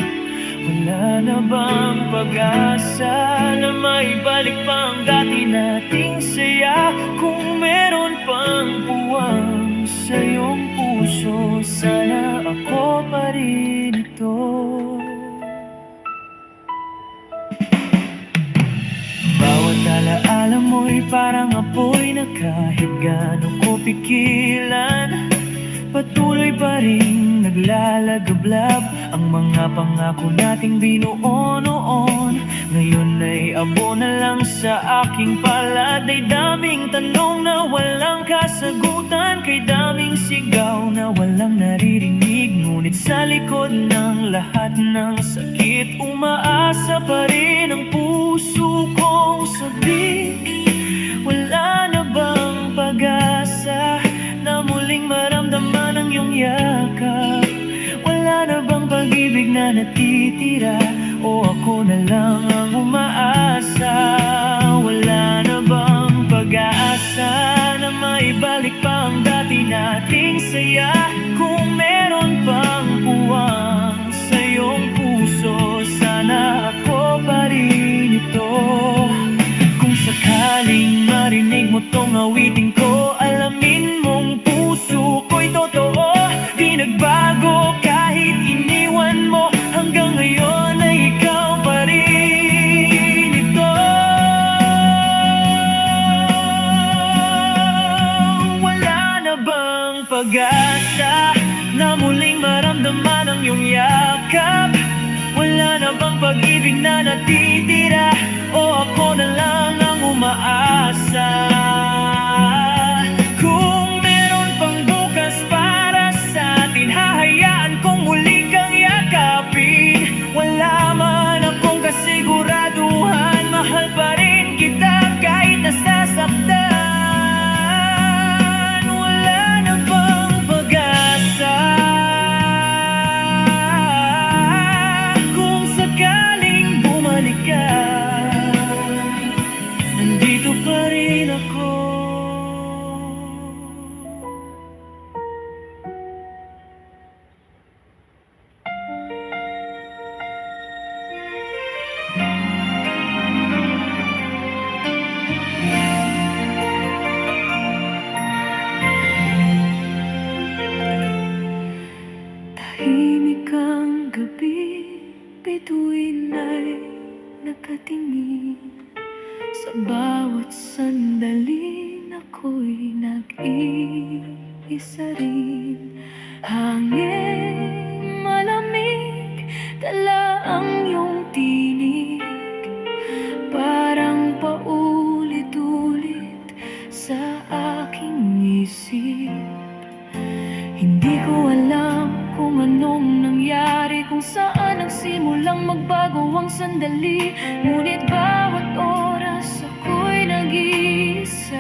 Wala na bang pag-asa na maibalik pa ang dati nating saya? Kung meron pang puwang sa iyong puso, sana ako pa rin ito. Bawat alaala mo'y parang apoy na kahit gaano ko pigilan, patuloy pa rin naglalagablab ang mga pangako nating binuo noon. Ngayon ay abo na lang sa aking palad. Ay daming tanong na walang kasagutan, kay daming sigaw na walang naririnig. Ngunit sa likod ng lahat ng sakit, umaasa pa rin ang puso kong sabik. Wala na bang pag-asa na muling maramdaman ang iyong yakap? Wala na bang pag-ibig na natitira o ako na lang ang umaasa? Wala na bang pag-asa na maibalik pa ang dati nating saya? Kung meron pang puwang sa iyong puso, sana ako pa rin ito. Kung sakaling marinig mo tong awitin ko, alamin mong puso ko'y totoo. Di nagbago kahit iniwan mo, hanggang ngayon ay ikaw pa rin ito. Wala na bang pag-asa na muling maramdaman ang iyong yakap? Wala na bang pag-ibig na natitira o ako na lang ang umaasa? Kung meron pang bukas para sa atin, hahayaan kong muli kang yakapin. Wala man akong kasiguraduhan, mahal pa rin kita kahit nasasaktan. Wala na bang pag-asa? Kung sakaling bumalik ka, nandito pa rin ako. Tahimik ang gabi, bituin ay nakatingin. Sa bawat sandali ako'y nag-iisa rin. Hangin malamig, dala ang iyong tinig. Parang paulit-ulit sa aking isip. Hindi ko alam kung anong nangyari, kung saan nagsimulang magbago ang sandali. Ngunit bawat oras ako'y nag-iisa.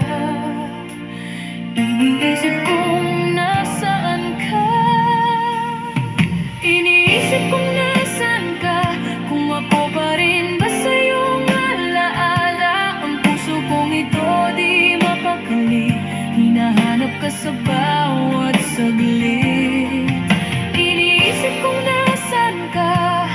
Iniisip kung nasaan ka, iniisip kung nasaan ka. Kung ako pa rin ba sa iyong alaala? Ang puso kong ito di mapakali, hinahanap ka sa bawat saglit. Iniisip kung nasaan ka,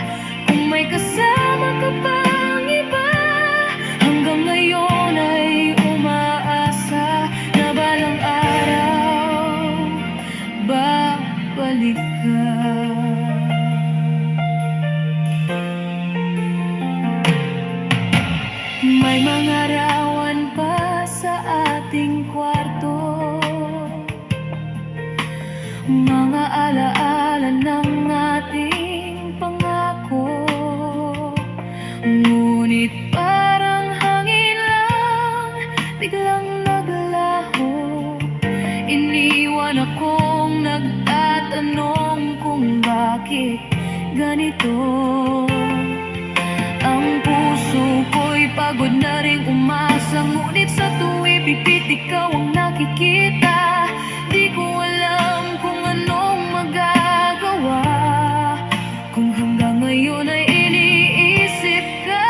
ganito. Ang puso ko'y pagod na ring umasa, ngunit sa tuwi pipit ikaw ang nakikita. Di ko alam kung anong magagawa, kung hanggang ngayon ay iniisip ka.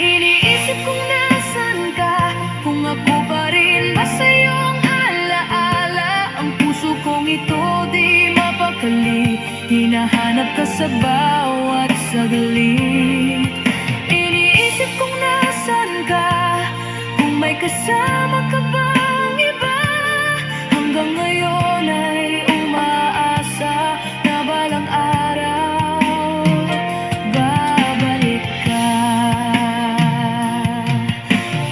Iniisip kung nasan ka, kung ako pa rin ba sa'yong alaala. Ang puso kong ito di mapakali, hinahanap ka sa bawat saglit. Iniisip kung nasan ka, kung may kasama ka bang iba. Hanggang ngayon ay umaasa na balang araw babalik ka.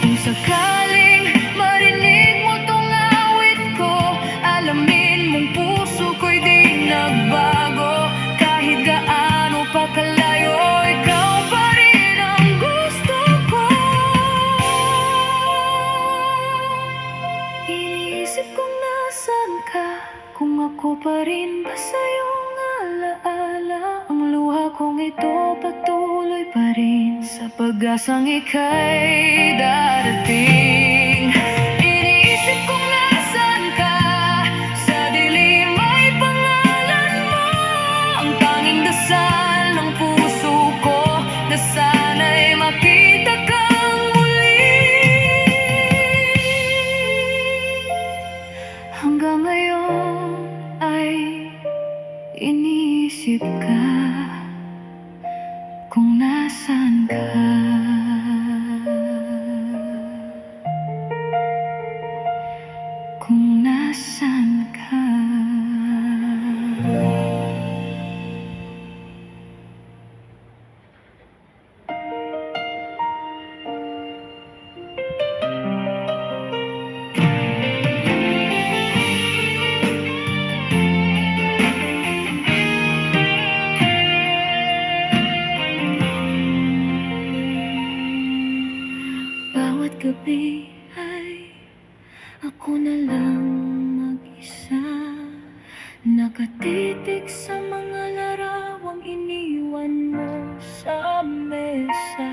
Kung sakaling marinig mo tong awit ko, alamin mong puso ko'y di nagbago. Kahit gaano pa kalayo, ikaw pa rin ang gusto ko. Iniisip kung nasan ka, kung ako pa rin ba sa'yong alaala. Ang luha kong ito patuloy pa rin sa pag-asang ika'y darating. Iniisip kung nasan ka, sa dilim ay pangalan mo. Ang tanging dasal ng puso ko, na sana'y makita kang muli. Hanggang ngayon ay iniisip ka, kung nasan ka. Kung nasan ka. Bawat gabi ay ako na lang mag-isa, nakatitig sa mga larawang iniwan mo sa mesa.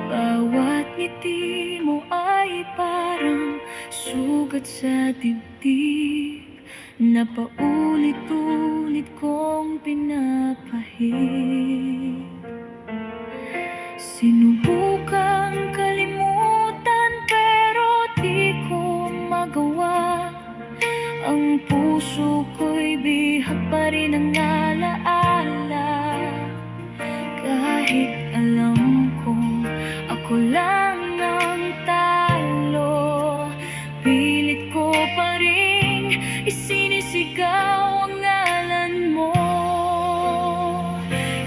Bawat ngiti mo ay parang sugat sa dibdib, na paulit-ulit kong pinapahid. Sinubukang kalimutan pero di ko magawa. Ang puso ko'y bihag pa rin ang alaala. Kahit alam kong ako lang ang talo, pilit ko pa rin isinisigaw ang ngalan mo.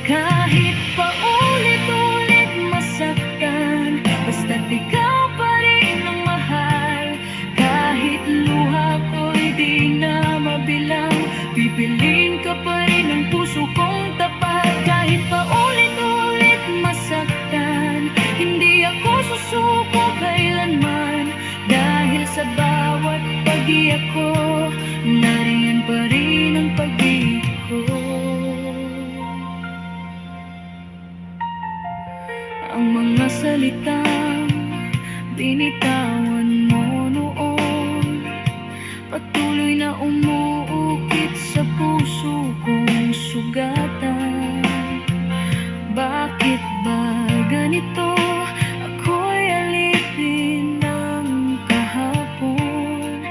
Kahit paulit-ulit masaktan, basta't ikaw pa rin ang mahal. Kahit luha ko'y di na mabilang, pipiliin ka pa rin ang puso kong tapat. Kahit paulit-ulit masaktan, hindi ako susuko kailanman. Dahil sa bawat pag-iyak ko, nariyan pa rin ang pag-ibig ko. Ang mga salitang binitawan mo noon, patuloy na umuukit sa puso kong sugatan. Bakit ba ganito? Ako'y alipin ng kahapon,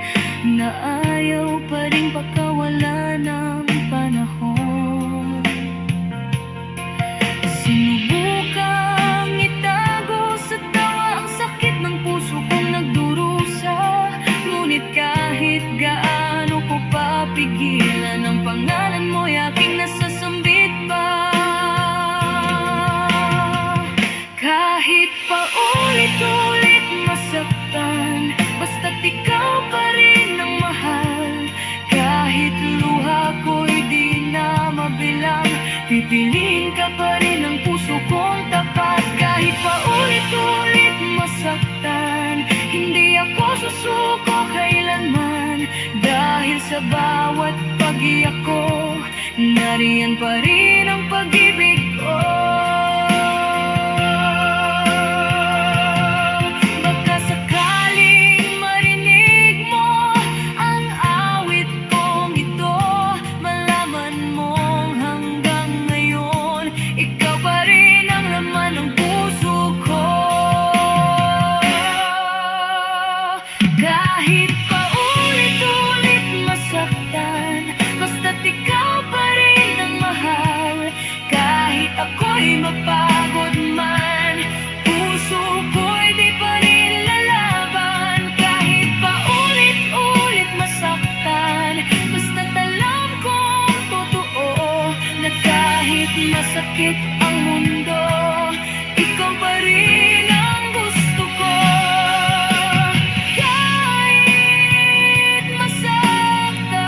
na ayaw pa rin pagkawala ng panahon. Sinubukang itago sa tawa ang sakit ng puso kong nagdurusa, ngunit kahit gaano ko papigilan, ang pangalan mo'y aking nasasambit pa. Kahit paulit-ulit masaktan, basta't ikaw pa rin ang mahal. Kahit luha ko'y di na mabilang, pipiliin ka pa rin ang puso kong tapat. Kahit paulit-ulit masaktan, hindi ako susuko kailanman. Dahil sa bawat pag-iyak ko, nariyan pa rin ang pag-ibig ko. Baka sakaling marinig mo ang awit kong ito, malaman mong hanggang ngayon ikaw pa rin ang laman ng puso ko. Kahit paulit-ulit masaktan, basta't ikaw pa rin ang mahal. Kahit ako'y mapagod man, puso ko'y di pa rin lalaban. Kahit paulit-ulit masaktan, basta't alam kong totoo na kahit masakit ang mundo, ikaw pa rin ang gusto ko. Kahit masaktan,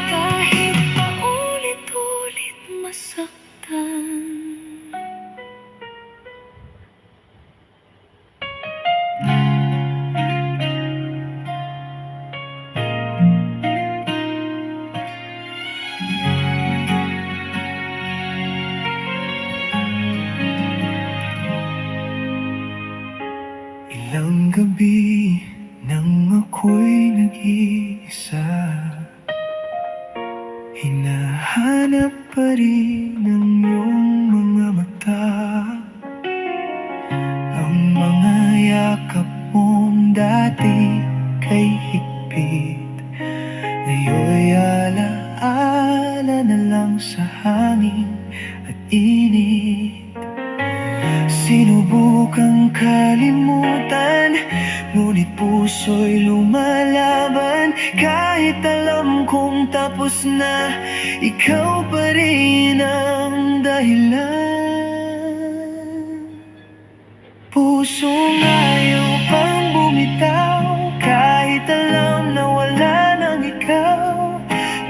kahit paulit-ulit masaktan. Ilang gabi nang ako'y nag-iisa, hinahanap pa rin ang iyong mga mata. Ang mga yakap mong dati kay higpit, ngayon'y alaala na lang sa hangin at init. Sinubukang kalimutan, ngunit puso'y lumalaban. Kahit alam kong tapos na, ikaw pa rin ang dahilan. Pusong ayaw pang bumitaw, kahit alam na wala nang ikaw.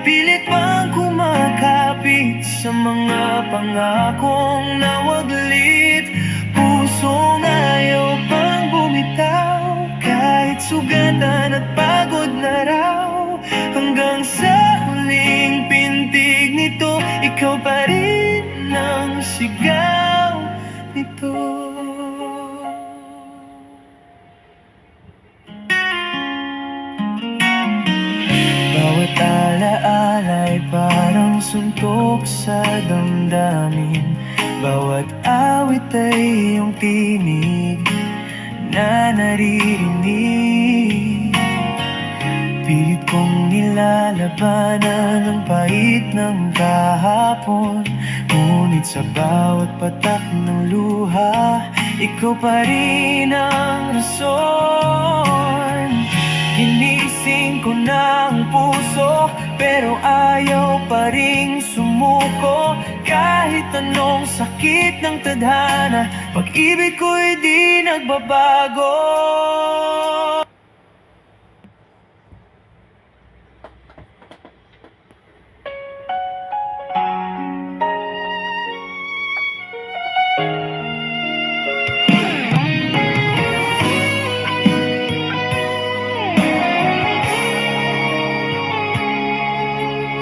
Pilit pang kumakapit sa mga pangakong nawaglit. Pusong ayaw pang bumitaw, kahit sugatan at pagod na raw. Hanggang sa huling pintig nito, ikaw pa rin ang sigaw nito. Bawat alaala'y parang suntok sa damdamin. Bawat awit ay iyong tinig na naririnig. Pilit kong nilalabanan ang pait ng kahapon, ngunit sa bawat patak ng luha, ikaw pa rin ang rason. Ginising ko na ang puso, pero ayaw pa ring sumuko. Kahit anong sakit ng tadhana, pag-ibig ko'y di nagbabago.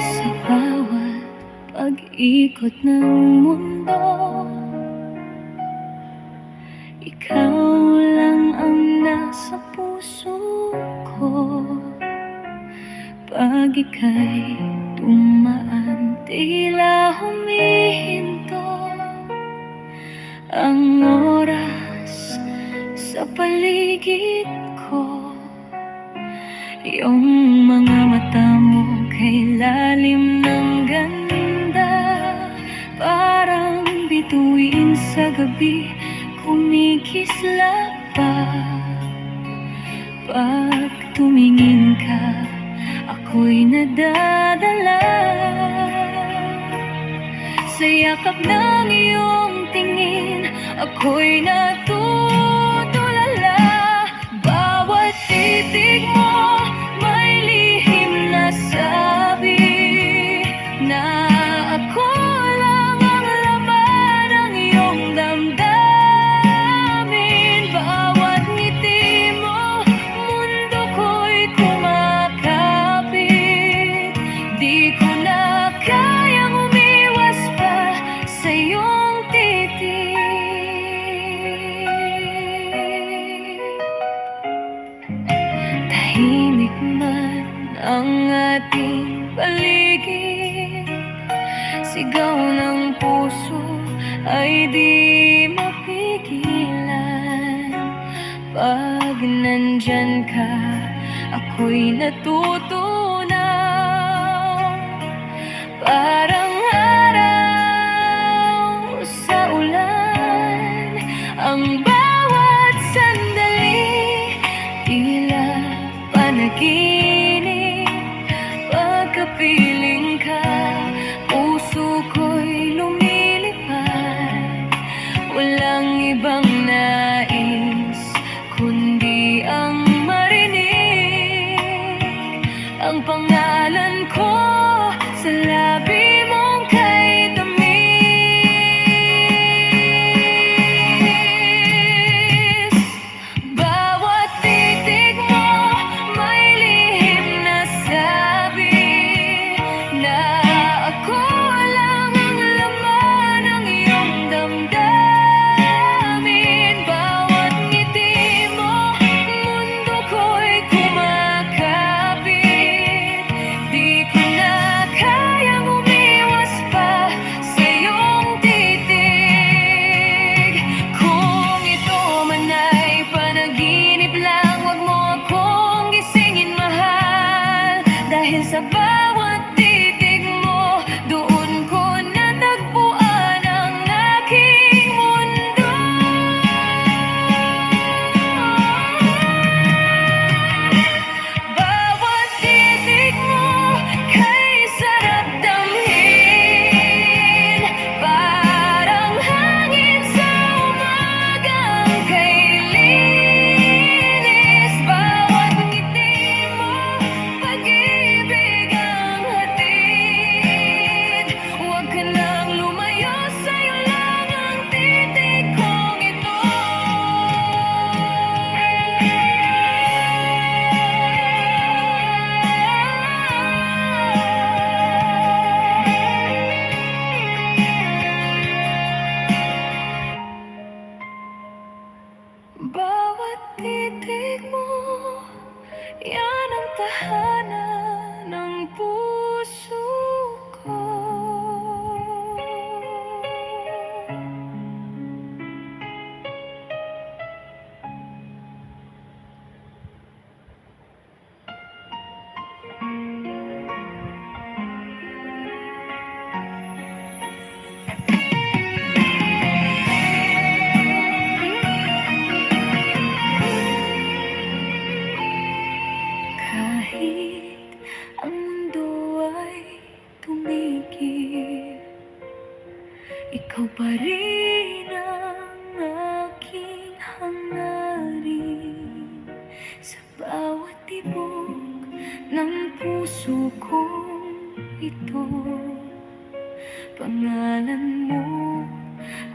Sa bawat pag-ikot ng mundo, ikaw lang ang nasa puso ko. Pag ika'y dumaan, tila humihinto ang oras sa paligid ko. Yung mga mata mo kay lalim ng ganda, parang bituin sa gabi, kumikislap pa. Pag tumingin ka, ako'y nadadala sa yakap ng iyong tingin, ako'y natutulala. Bawat titig mo may lihim na sabi na ako lang ang laman ng iyong damdamin. man ang ating paligid, sigaw ng puso ay di mapigilan. Pag nandyan ka, ako'y natutunaw. Parang araw sa ulan, ang bawat sandali tila panaginip. Pagkapiling ka, puso ko'y lumilipad. Walang ibang nais kundi ang marinig ang pangalan ko sa labi mong kay tamis. Bawat titig mo may lihim na sabi na ako lang ang laman ng iyong damdamin. Bawat ngiti mo, mundo ko'y kumakapit. Di ko na kayang umiwas pa sa iyong titig. Kung ito man ay panaginip lang, wag mo akong gisingin, mahal. Dahil sa bawat titig mo, doon ko natagpuan ang aking mundo. Bawat titig mo kay sarap damhin, parang hangin sa umagang kay linis. Bawat ngiti mo, pag-ibig ang hatid. Huwag ka nang lumayo, sa'yo lang ang titig kong ito. Bawat titig mo, yan ang tahanan ng puso ko. Kahit ang mundo ay tumigil, ikaw pa rin ang aking hangarin. Sa bawat tibok ng puso kong ito, pangalan mo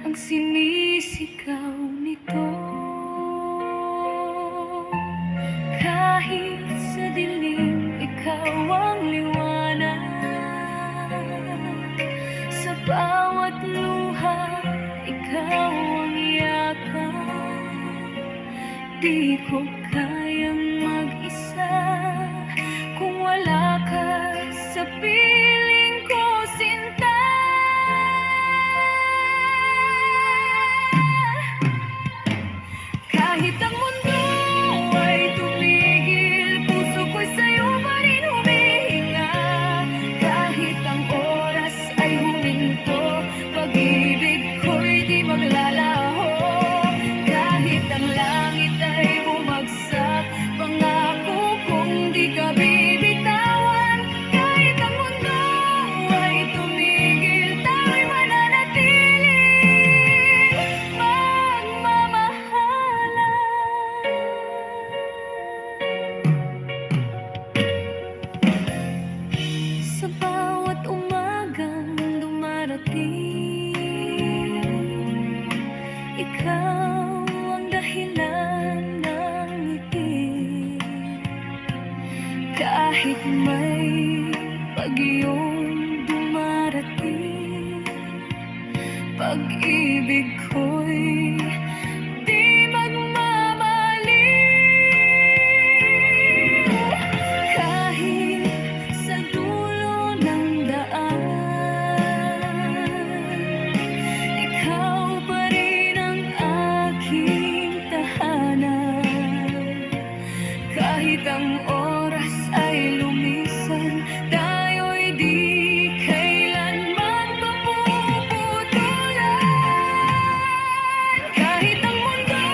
ang sinisigaw nito. Kahit sa dilim, ikaw ang liwanag. Sa bawat luha, ikaw ang yakap. Di ko kayang mag-isa kung wala ka sa piling ko, sinta. Kahit ang mundo ay tumigil, puso ko'y sa'yo pa rin humihinga. Kahit ang oras ay huminto, pag-ibig ko'y di maglalaho. Kahit ang langit ay bumagsak, pangako kong di ka bibitawan. Kahit ang mundo ay tumigil, tayo'y mananatiling magmamahalan. Sa bawat umagang dumarating, ikaw ang dahilan ng ngiti. Kahit may pagyong dumarating, pag-ibig ko'y di magmamaliw. Kahit ang oras ay lumisan, tayo'y di kailanman mapuputulan. Kahit ang mundo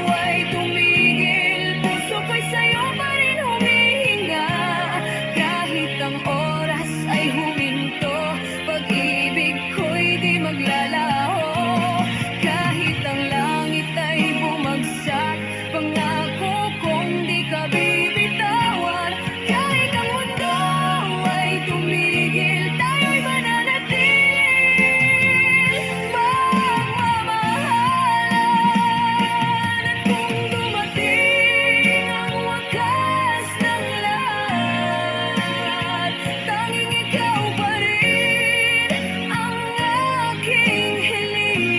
ay tumigil, puso ko'y sa'yo pa rin humihinga. Kahit ang oras ay huminto, pag-ibig ko'y di maglalaho. Kahit ang langit ay bumagsak, pangako kong di ka bibitawan. Kahit ang mundo ay tumigil, tayo'y mananatiling magmamahalan. At kung dumating ang wakas ng lahat, tanging ikaw pa rin ang aking hiling.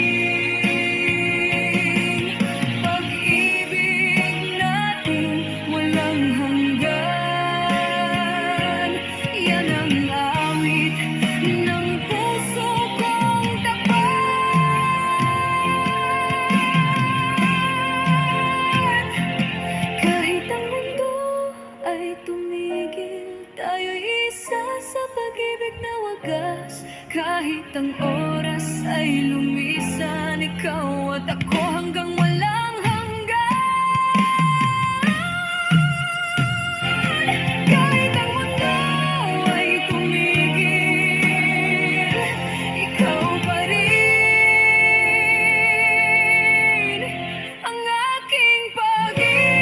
Pag-ibig natin walang hanggan, yan ang awit ng puso kong tapat. Kahit ang mundo ay tumigil, tayo'y isa sa pag-ibig na wagas. Kahit ang oras ay lumisan, ikaw at ako hanggang walang hanggan. Kahit ang mundo ay tumigil, ikaw pa rin ang aking pag-ibig.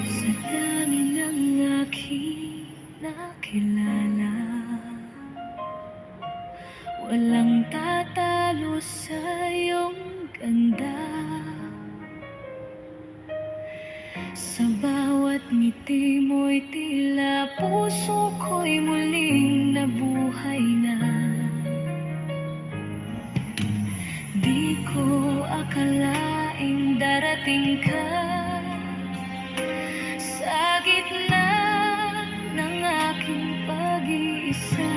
Sa dami ng aking nakilala, walang tatalo sa iyong ganda. Sa bawat ngiti mo'y tila puso ko'y muling nabuhay na. Di ko akalaing darating ka sa gitna ng aking pag-iisa.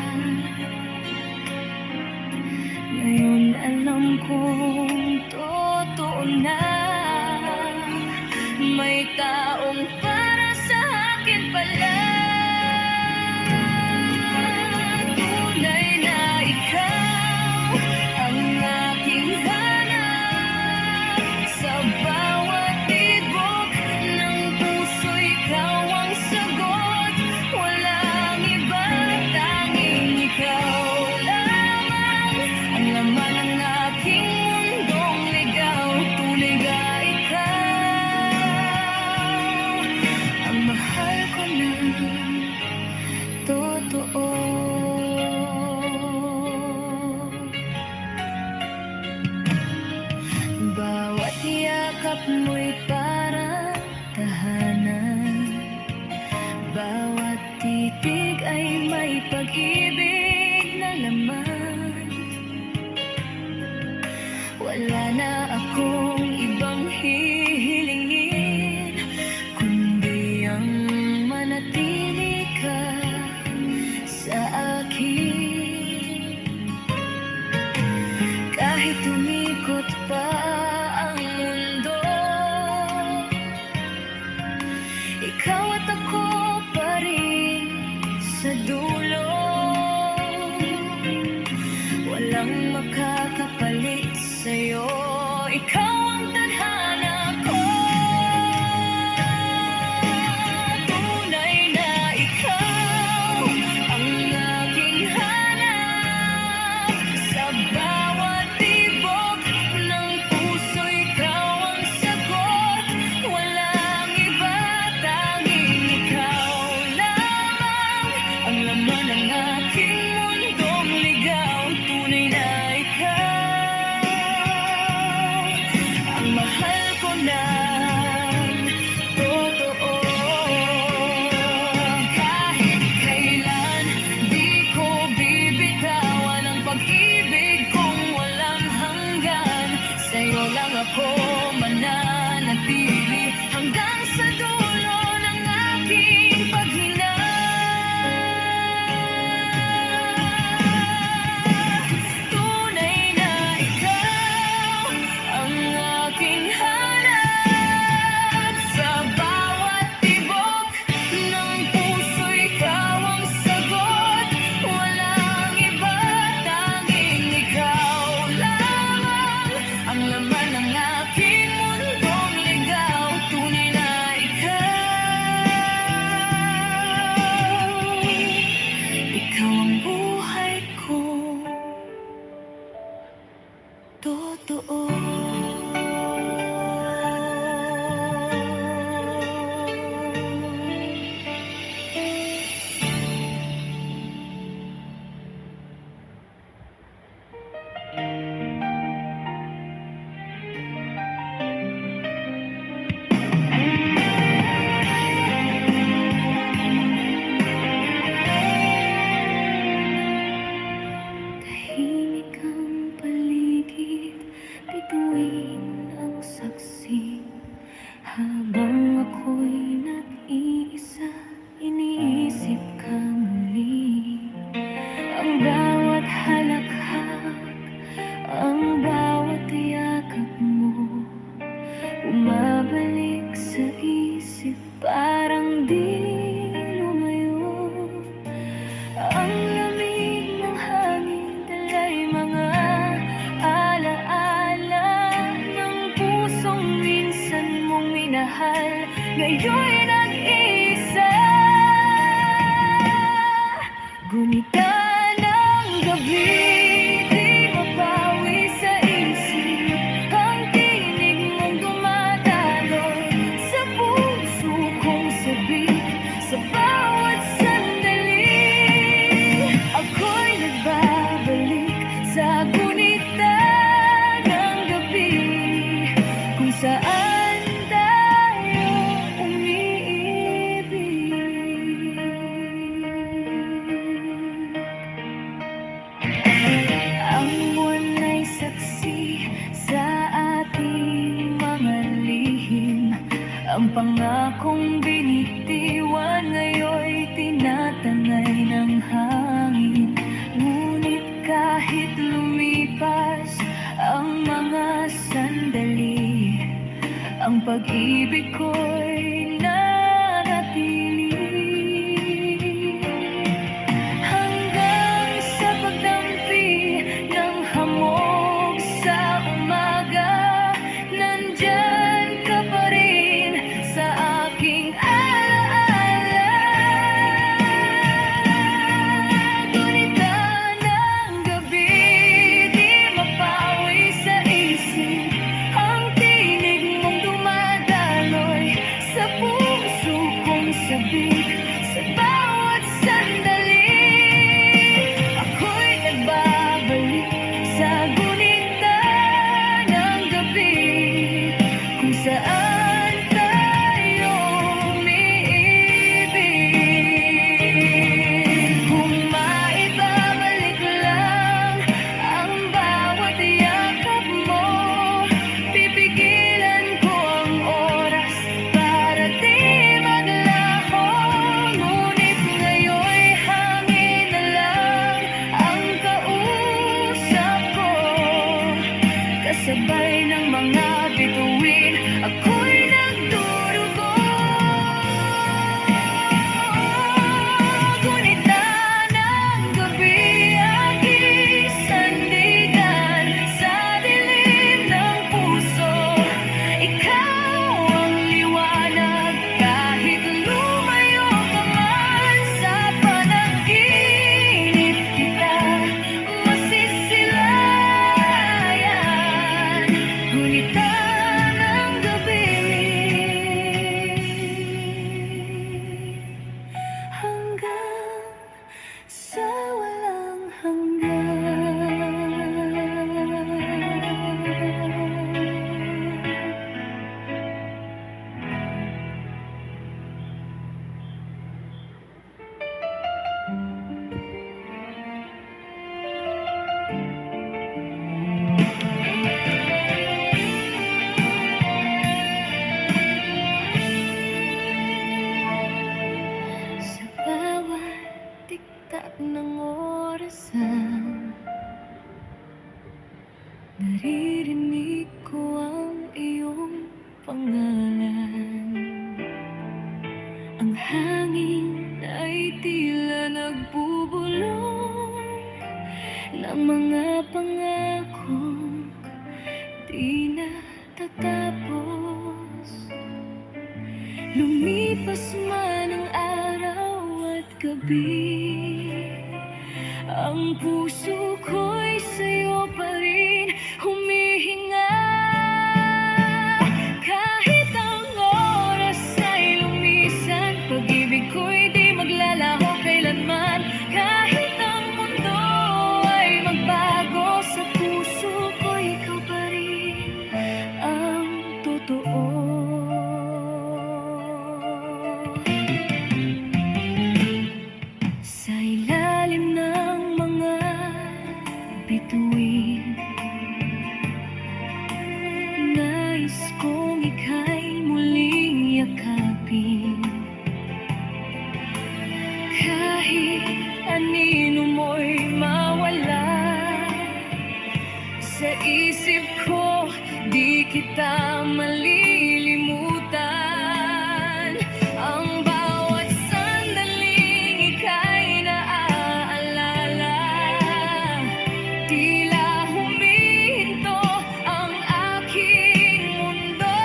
Ngayon alam kong totoo na, may taong para sa akin pala. Tunay na ikaw ang aking hanap. Sa bawat tibok ng puso, ikaw ang sagot. Walang iba, tanging ikaw lamang ang laman ng aking mundong ligaw. Tunay na ikaw ang mahal ko ng totoo. Bawat yakap mo'y parang tahanan, bawat titig ay may pag-ibig na laman. Wala na akong ibang hihilingin, kundi ang manatili ka sa akin. Kahit umikot pa ang mundo, ikaw at ako pa rin sa dulo. Walang makakapalit sa'yo, ikaw ang tadhana ko. Tunay na ikaw ang aking hanap. Sa bawat tibok ng puso, ikaw ang sagot. Walang iba, tanging ikaw lamang ang laman ng aking mundong ligaw. Tunay na ikaw ako mananatili hanggang sa dulo ng aking paghinga. Tunay na ikaw ang aking hanap. Sa bawat tibok ng puso, ikaw ang sagot. Walang iba, tanging ikaw lamang ang laman ng aking mundong ligaw. Tunay na ikaw ang buhay ko, totoo. Tahimik ang paligid, bituin ang saksi. Habang ako'y nag-iisa, iniisip ka muli. Ang bawat halakhak, ang bawat yakap mo, bumabalik sa isip, parang di lumayo. Ang lamig ng hangin, dala'y mga alaala ng pusong minsan mong minahal, ngayon'y nag-iisa. Gunita ng gabi, di mapawi sa isip ang tinig mong dumadaloy sa puso kong sabik. Sa bawat sandali, ako'y nagbabalik sa gunita ng gabi, kung saan tayo umiibig. Ang buwan ay saksi sa ating mga lihim. Ang pangakong binitiwan ngayon'y tinatangay ng hangin. Ngunit kahit lumipas ang mga sandali, ang pag-ibig ko'y nanatili. Hanggang sa pagdampi ng hamog sa umaga, nandyan ka pa rin sa aking alaala. Gunita ng gabi, di mapawi sa isip ang tinig mong dumadaloy sa puso kong sabik. Sa bawat sandali, ako'y nagbabalik sa gunita ng gabi, kung saan tayo umiibig. Kung maibabalik lang ang bawat yakap mo, pipigilan ko ang oras para di maglaho. Ngunit ngayon'y hangin na lang ang kausap ko, kasabay ng mga bituin, ako'y nagdurugo. Gunita ng gabi, aking sandigan sa dilim ng puso. Ikaw ang liwanag, kahit lumayo ka man sa panaginip kita masisilayan. Naririnig ko ang iyong pangalan. Ang hangin ay tila nagbubulong ng mga pangakong di natatapos. Lumipas man ang araw at gabi, ang puso ko'y sa'yo pa rin humihinga. Kahit ang oras ay lumisan, pag-ibig ko'y di maglalaho kailanman. Kahit ang mundo ay magbago, sa puso ko ikaw pa rin ang totoo. Sa ilalim ng mga bituin, nais kong ika'y muling yakapin. Kahit anino mo'y mawala sa isip ko, di kita malilimutan. Ang bawat sandaling ika'y naaalala, tila humihinto ang aking mundo.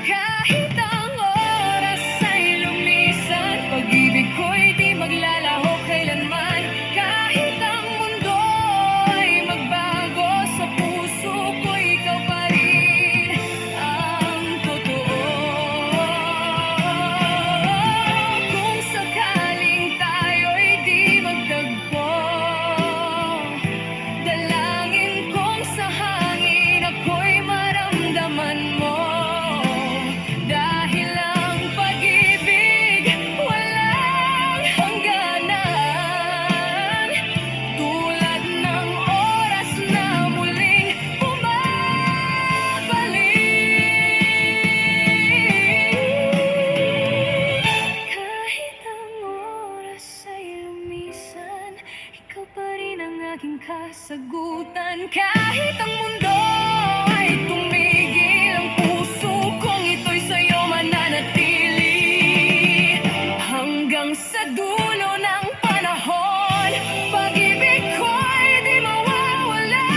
Kahit ang oras ay lumisan, pag-ibig ko'y di maglalaho kailanman. Kahit ang mundo ay magbago, sa puso ko ikaw pa rin ang totoo. Kung sakaling tayo'y di magtagpo, dalangin kong sa hangin ako'y maramdaman mo. Dahil ang pag-ibig walang hangganan, tulad ng oras na muling bumabalik. Kahit ang oras ay lumisan, ikaw pa rin ang aking kasagutan. Kahit ang mundo ay tumigil, ang puso kong ito'y sa'yo mananatili. Hanggang sa dulo ng panahon, pag-ibig ko'y di mawawala.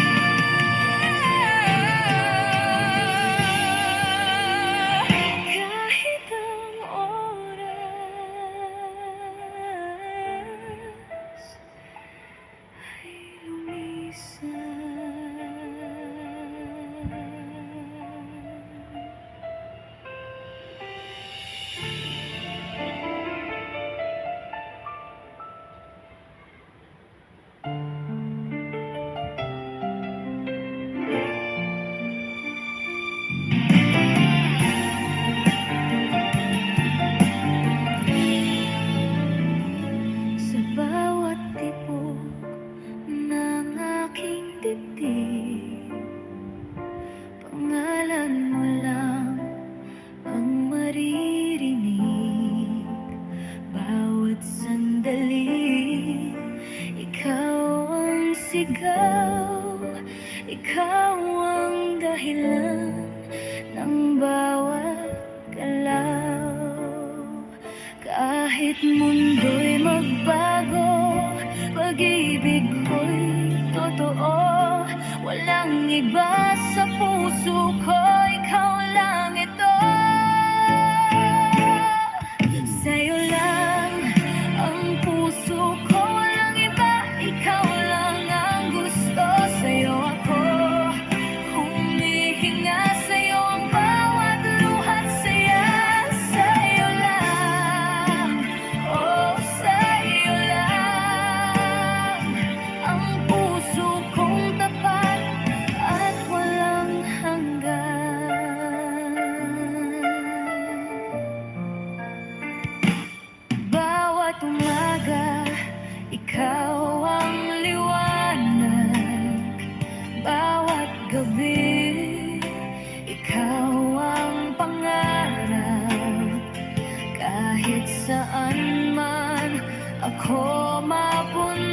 Kahit ang oras ay lumisan. Sa bawat tibok ng aking dibdib, pangalan mo lang ang maririnig. Bawat sandali, ikaw ang sigaw, ikaw ang dahilan ng bawat galaw. Kahit mundo'y magbago, pag-ibig ko'y totoo. Walang iba sa puso ko, ikaw lang ito. Sa'yo lang ang puso ko, walang iba, ikaw lang ang gusto. Sa'yo ako humihinga, sa'yo ang bawat luha't saya. Sa'yo lang, oh sa'yo lang ang puso kong tapat at walang hanggan. Bawat umaga, ikaw ang liwanag. Bawat gabi, ikaw ang pangarap. Kahit saan man ako mapunta,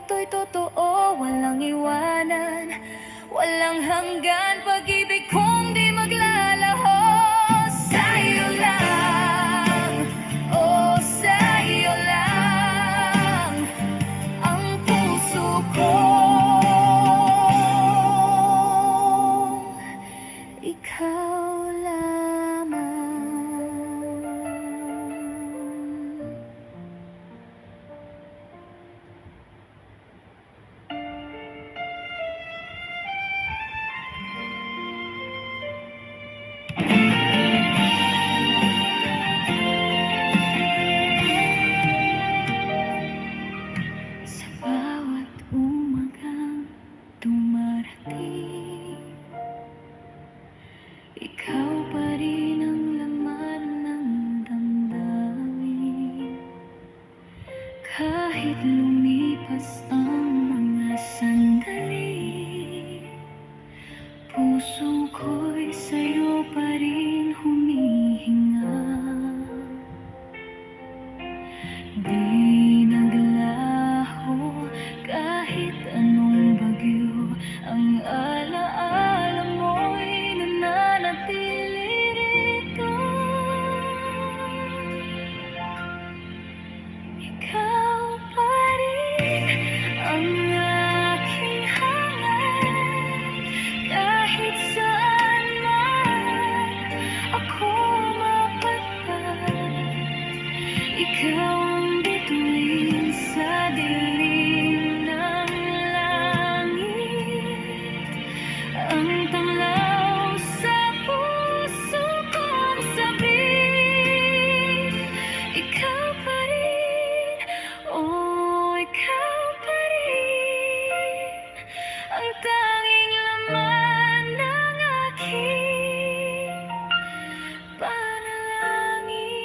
ito'y totoo, walang iwanan, walang hanggan, pag-ibig kong di maglalaho. Sa'yo lang, oh sa'yo lang, ang puso ko. Ikaw lamang. Sa bawat umagang dumarating, ikaw pa rin ang laman ng damdamin. Kahit lumipas ang mga sandali, puso ko'y sa'yo pa rin humihinga. Di naglaho kahit anong bagyo, ang alaala mo'y nananatili rito. Ikaw pa rin ang aking hangat, kahit saan man ako mapadpad. Ikaw ang bituin sa dilim ng langit, ang tanglaw sa puso kong sabik. Ikaw pa rin, oh ikaw pa rin, ang tanging laman ng aking panalangin.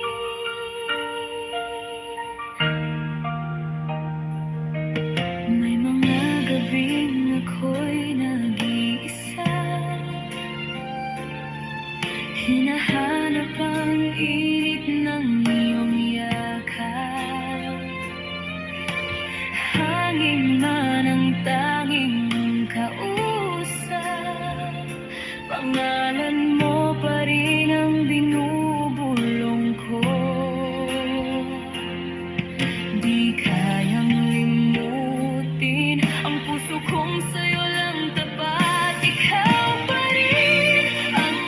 May mga gabing ako'y nag-iisa, hinahanap ang init ng iyong yakap. Hangin man ang tanging kausap, pangalan mo pa rin ang binubulong ko. Di kayang limutin ang puso kong sa'yo lang tapat. Ikaw pa rin ang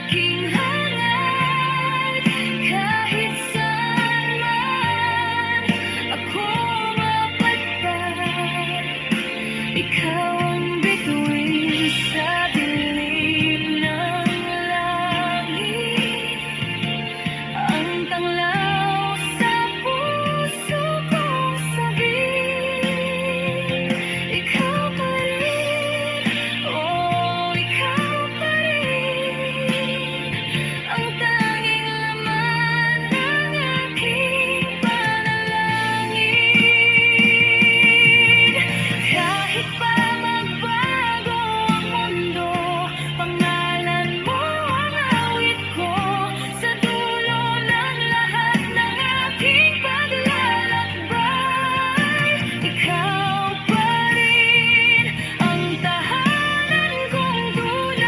aking hangat, kahit saan man ako mapadpad. Ikaw ang bituin sa dilim ng langit, ang tanglaw sa puso kong sabik. Ikaw pa rin, oh ikaw pa rin, ang tanging laman ng aking panalangin. Kahit pa magbago ang mundo, pangalan mo ang awit ko. Sa dulo ng lahat ng aking paglalakbay, ikaw pa rin ang tahanan kong tunay.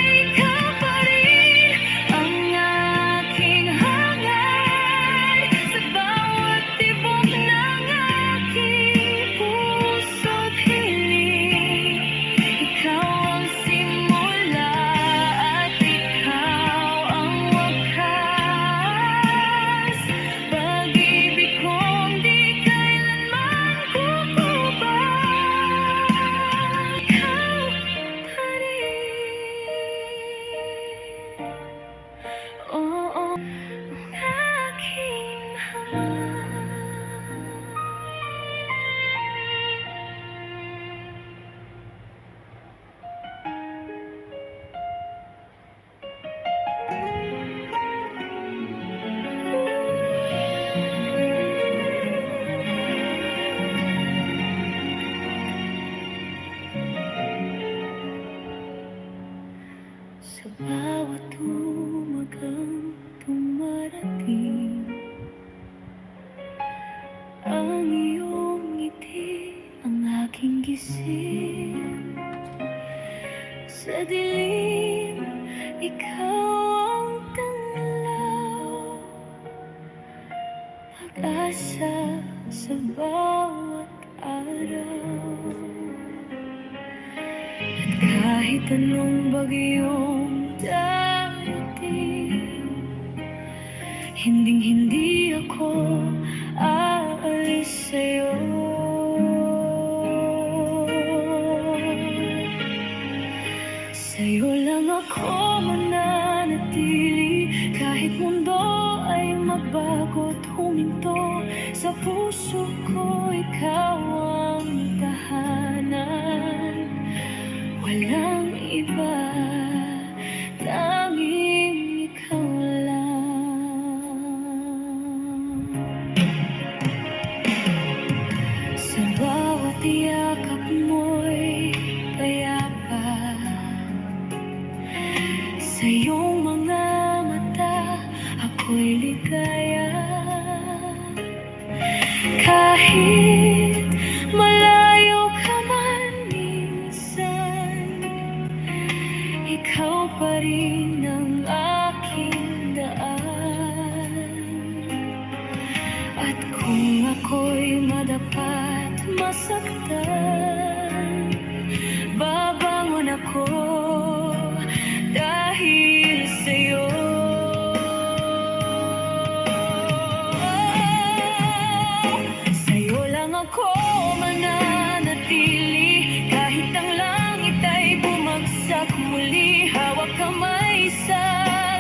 Ikaw pa rin ang aking hangat, sa bawat tibok ng aking puso't hiling. Ikaw ang simula at ikaw ang wakas, pag-ibig kong di kailanman kukubay. Ikaw pa rin, oo, ang aking hangat. Sa bawat umagang dumarating, Sa dilim, ikaw ang tanglaw, pag-asa sa bawat araw. At kahit anong bagyong darating, hinding-hindi ako aalis sa'yo. Sa'yo lang ako mananatili, kahit mundo ay magbago't huminto. Sa puso ko ikaw ang tahanan, walang iba, tanging ikaw lang. Sa bawat yakap mo'y payapa, sa iyong mga mata ako'y ligaya. Kahit malayo ka man minsan, ikaw pa rin ang aking daan. At kung ako'y madapat masaktan, babangon ako dahil sa'yo. Sa'yo lang ako mananatili, kahit ang langit ay bumagsak muli. Hawak kamay sa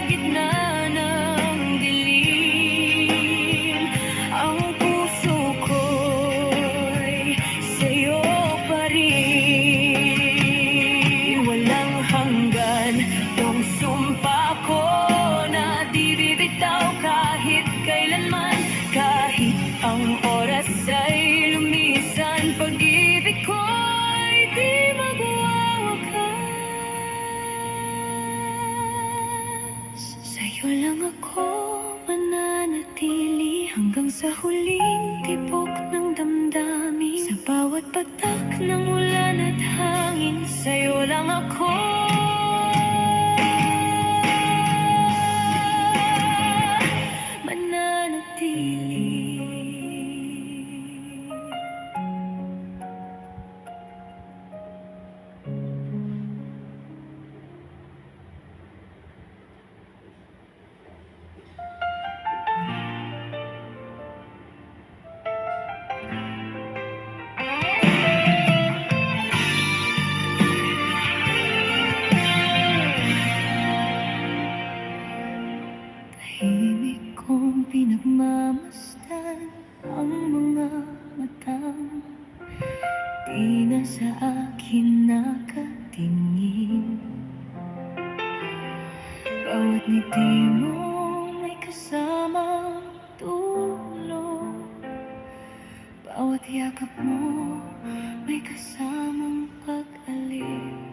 gitna ng dilim, ang puso ko'y sa'yo pa rin. Walang hanggan tong sumpa ko na di bibitaw kahit kailanman. Kahit ang oras ay lumisan, pag-ibig ko'y di magwawakas. Sa'yo lang ako mananatili, hanggang sa huling tibok ng damdamin. Sa bawat patak ng ulan at hangin, sa'yo lang ako mananatili. Tahimik kong pinagmamasdan ang mga matang di na sa akin nakatingin. Bawat ngiti mo may kasamang tulog, bawat yakap mo may kasamang pag-alis.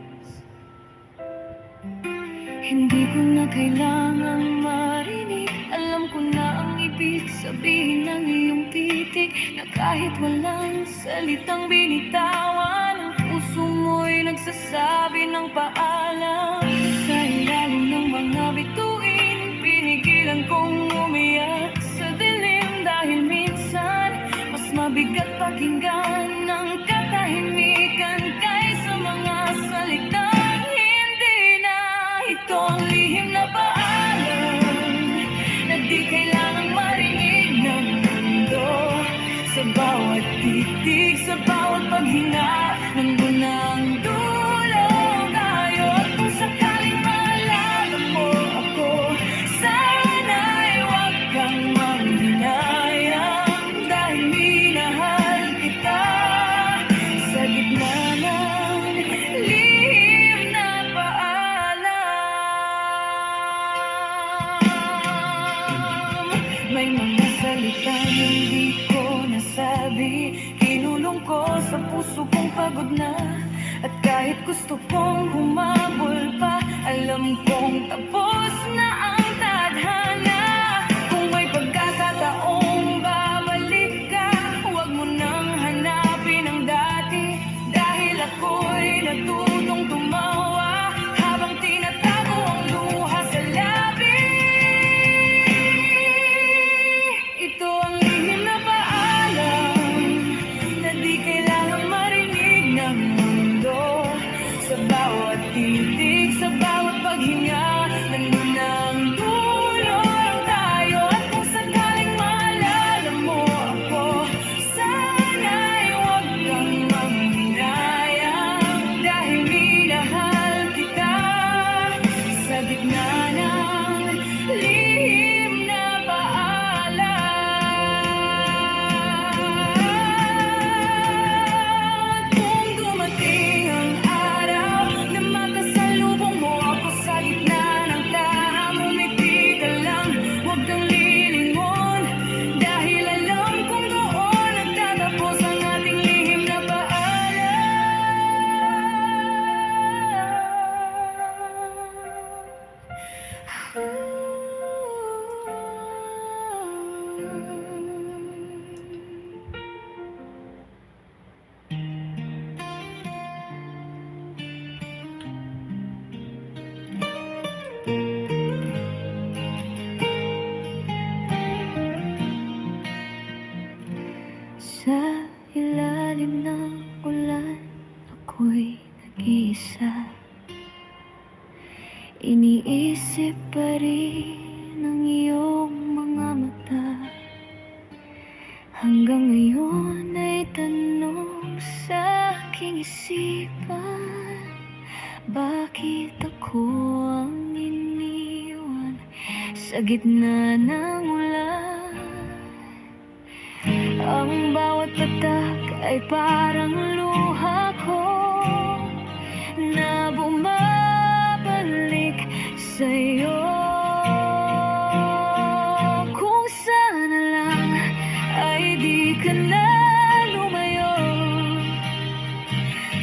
Hindi ko na kailangang marinig, alam ko na ang ibig sabihin ng iyong titig, na kahit walang salitang binitawan, ang puso mo'y nagsasabi ng paalam. Sa ilalim ng mga bituin, pinigilan kong umiyak sa dilim, dahil minsan mas mabigat pakinggan ng katahimikan kaysa mga salitang hindi na. Ito ang lihim na paalam na di kailangang marinig ng mundo. Sa bawat titig, sa bawat paghinga, nandun ang dulo tayo. At kung sakaling maalala mo ako, sana'y huwag kang manghinayang, dahil minahal kita sa gitna ng lihim na paalam. May mga salitang hindi ko nasabi, kinulong ko sa puso kong pagod na. At kahit gusto kong humabol pa, alam kong tapos na ang tadhana. Kung may pagkakataong babalik ka, huwag mo nang hanapin ang dati, dahil ako'y natutong tumawa Sa ilalim ng ulan, ako'y nag-iisa. Iniisip pa rin ang iyong mga mata. Hanggang ngayon ay tanong sa aking isipan, bakit ako ang iniwan sa gitna ng ulan? Ang bawat patak ay parang luha ko na bumabalik sa'yo. Kung sana lang ay di ka na lumayo.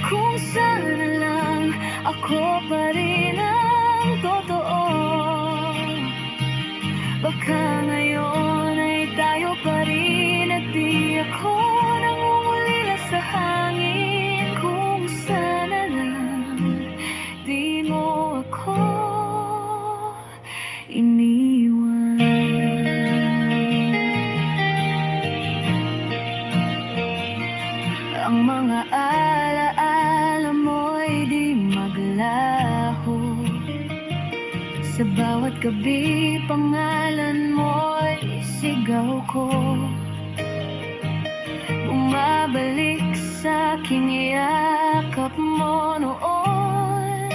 Kung sana lang ako pa rin ang totoo. Baka ngayon ay tayo pa rin at di ako nangungulila sa hangin. Kung sana lang di mo ako iniwan. Ang mga alaala mo'y di maglaho. Sa bawat gabi, pangalan mo'y sigaw ko. Bumabalik sa aking yakap mo noon.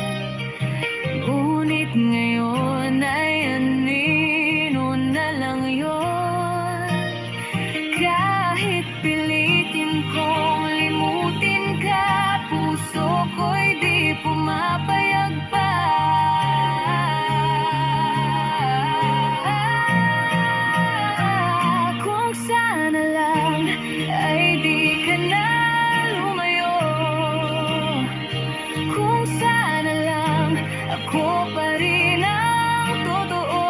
Ngunit ngayon ay anino na lang yun. Kahit pilitin kong limutin ka, puso ko'y di pumapayag pa. Kung sana lang ay di ka na lumayo. Kung sana lang ako pa rin ang totoo.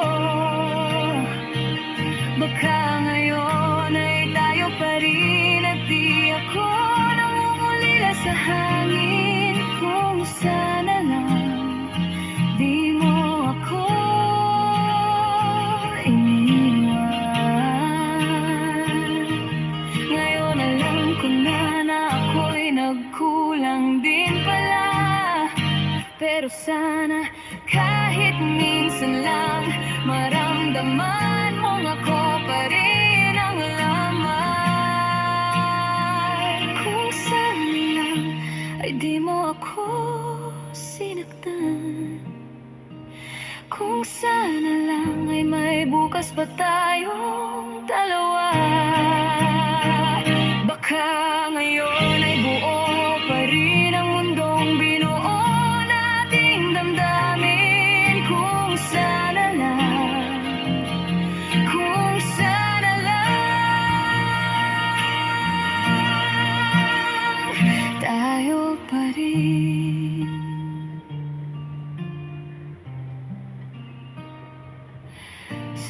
Baka ngayon ay tayo pa rin at di ako nangungulila sa hangin. Kung sana lang di mo ako iniwan. Ngayon alam ko na ako'y nagkulang din pala. Pero sana kahit minsan lang maramdaman mong ako pa rin ang laman. Kung sana lang ay di mo ako sinaktan. Kung sana lang ay may bukas pa tayong dalawa. Baka ngayon ay buo pa rin ang mundong binuo nating damdamin. Kung sana lang, kung sana lang tayo pa rin.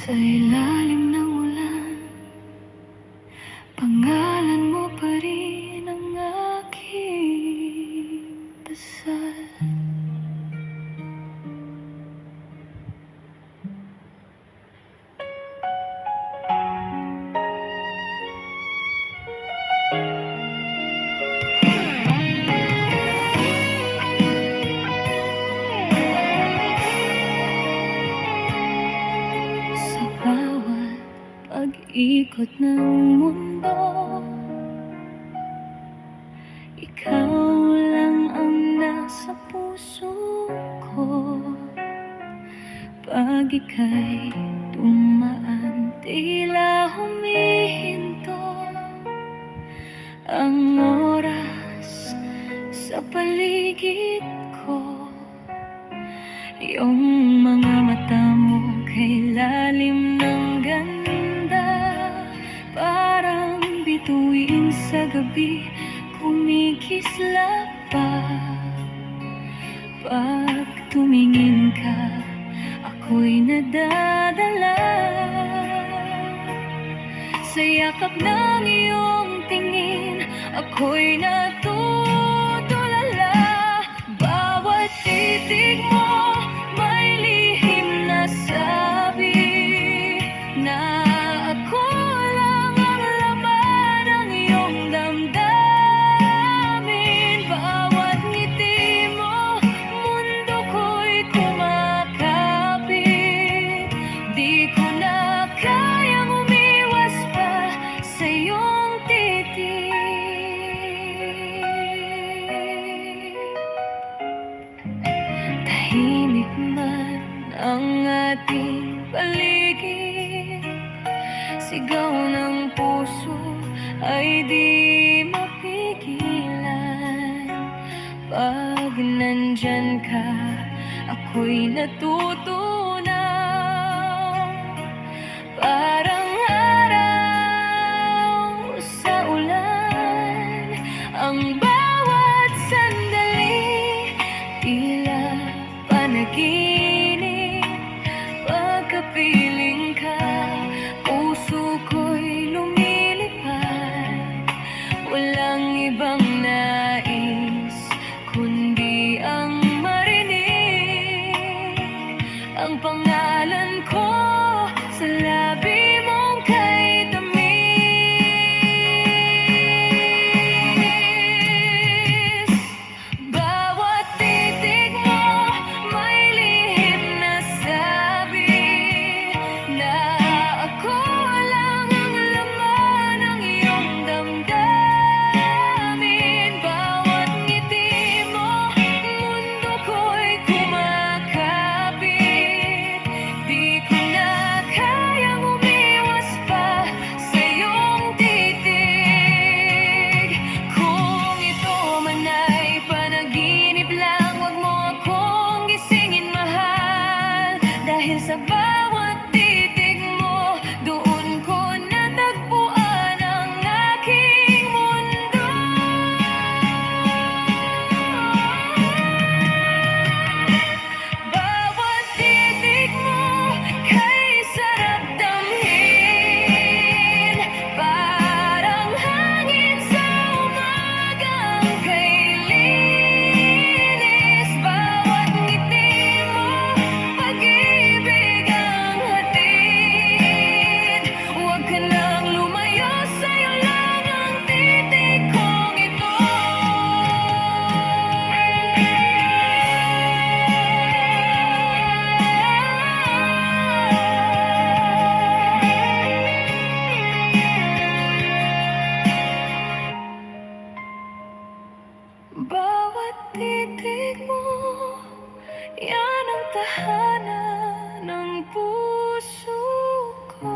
Sa ilalim ng ulan, pangalan mo pa rin ang aking dasal. Sa bawat pag-ikot ng mundo, ikaw lang ang nasa puso ko. Pag ika'y dumaan, tila humihinto ang oras sa paligid ko. Yung mga mata mo kay lalim ng ganda, parang bituin sa gabi, kumikislap pa. Pag tumingin ka, ako'y nadadala sa yakap ng iyong tingin. Ako'y natutulala. Bawat titig mo may lihim na sabi na ako lang ang laman ng iyong puso ay di mapigilan. Pag nandyan ka, ako'y natutunaw. Parang araw sa ulan, ang bawat sandali tila panaginip. Pagkapiling ka, puso ko'y lumilipad. Walang ibang nais kundi ang marinig ang pangalan ko sa labi mong kay tamis. Bawat titig mo may lihim na sabi na ako lang ang laman ng iyong damdamin. Bawat ngiti mo, mundo ko'y kumakapit. Di ko na kayang umiwas pa sa iyong titig. Kung ito man ay panaginip lang, wag mo akong gisingin, mahal. Dahil sa bawat titig mo, doon ko natagpuan ang aking mundo. Bawat titig mo kay sarap damhin. Parang hangin sa umagang kay linis. Bawat ngiti mo, pag-ibig ang hatid. Huwag ka nang lumayo, sa'yo lang ang titig kong ito. Bawat titig mo, yan ang tahanan ng puso ko.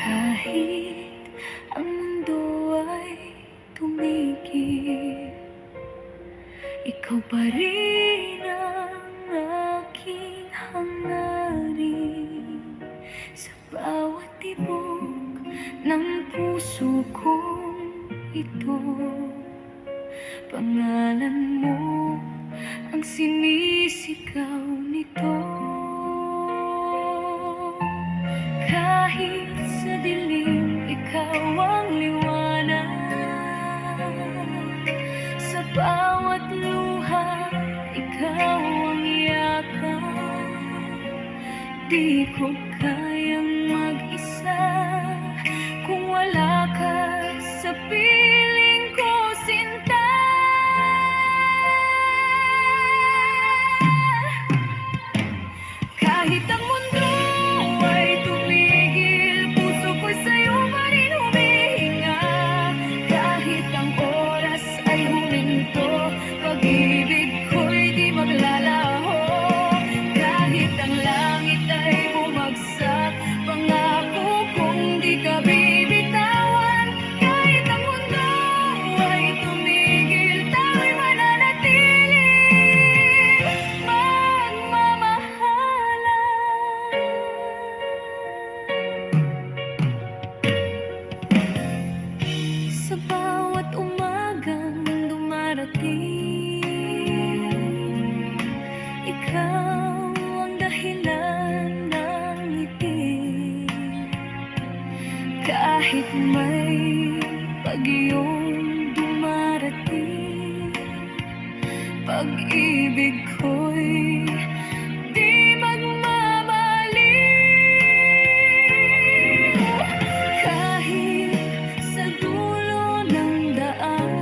Kahit ang mundo ay tumigil, ikaw pa rin ang aking hangarin. Sa bawat tibok ng puso kong ito, pangalan mo ang sinisigaw nito. Kahit sa dilim, ikaw ang liwanag. Sa bawat luha, ikaw ang yakap. Di ko kayang mag-isa kung wala ka sa piling ko, sinta. Kahit ang mundo ay tumigil, puso ko'y sa'yo pa rin humihinga. Kahit ang oras ay huminto, pag-ibig ko'y di maglalaho. Kahit ang langit ay bumagsak, pangako kong di ka bibitawan. Kahit ang mundo ay tumigil, tayo'y mananatiling magmamahalan. Sa bawat umagang dumarating, ikaw ang dahilan ng ngiti. Kahit may bagyong dumarating, pag-ibig ko'y di magmamaliw. Kahit sa dulo ng daan,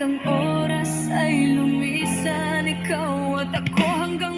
Ang oras ay lumisan, ikaw at ako hanggang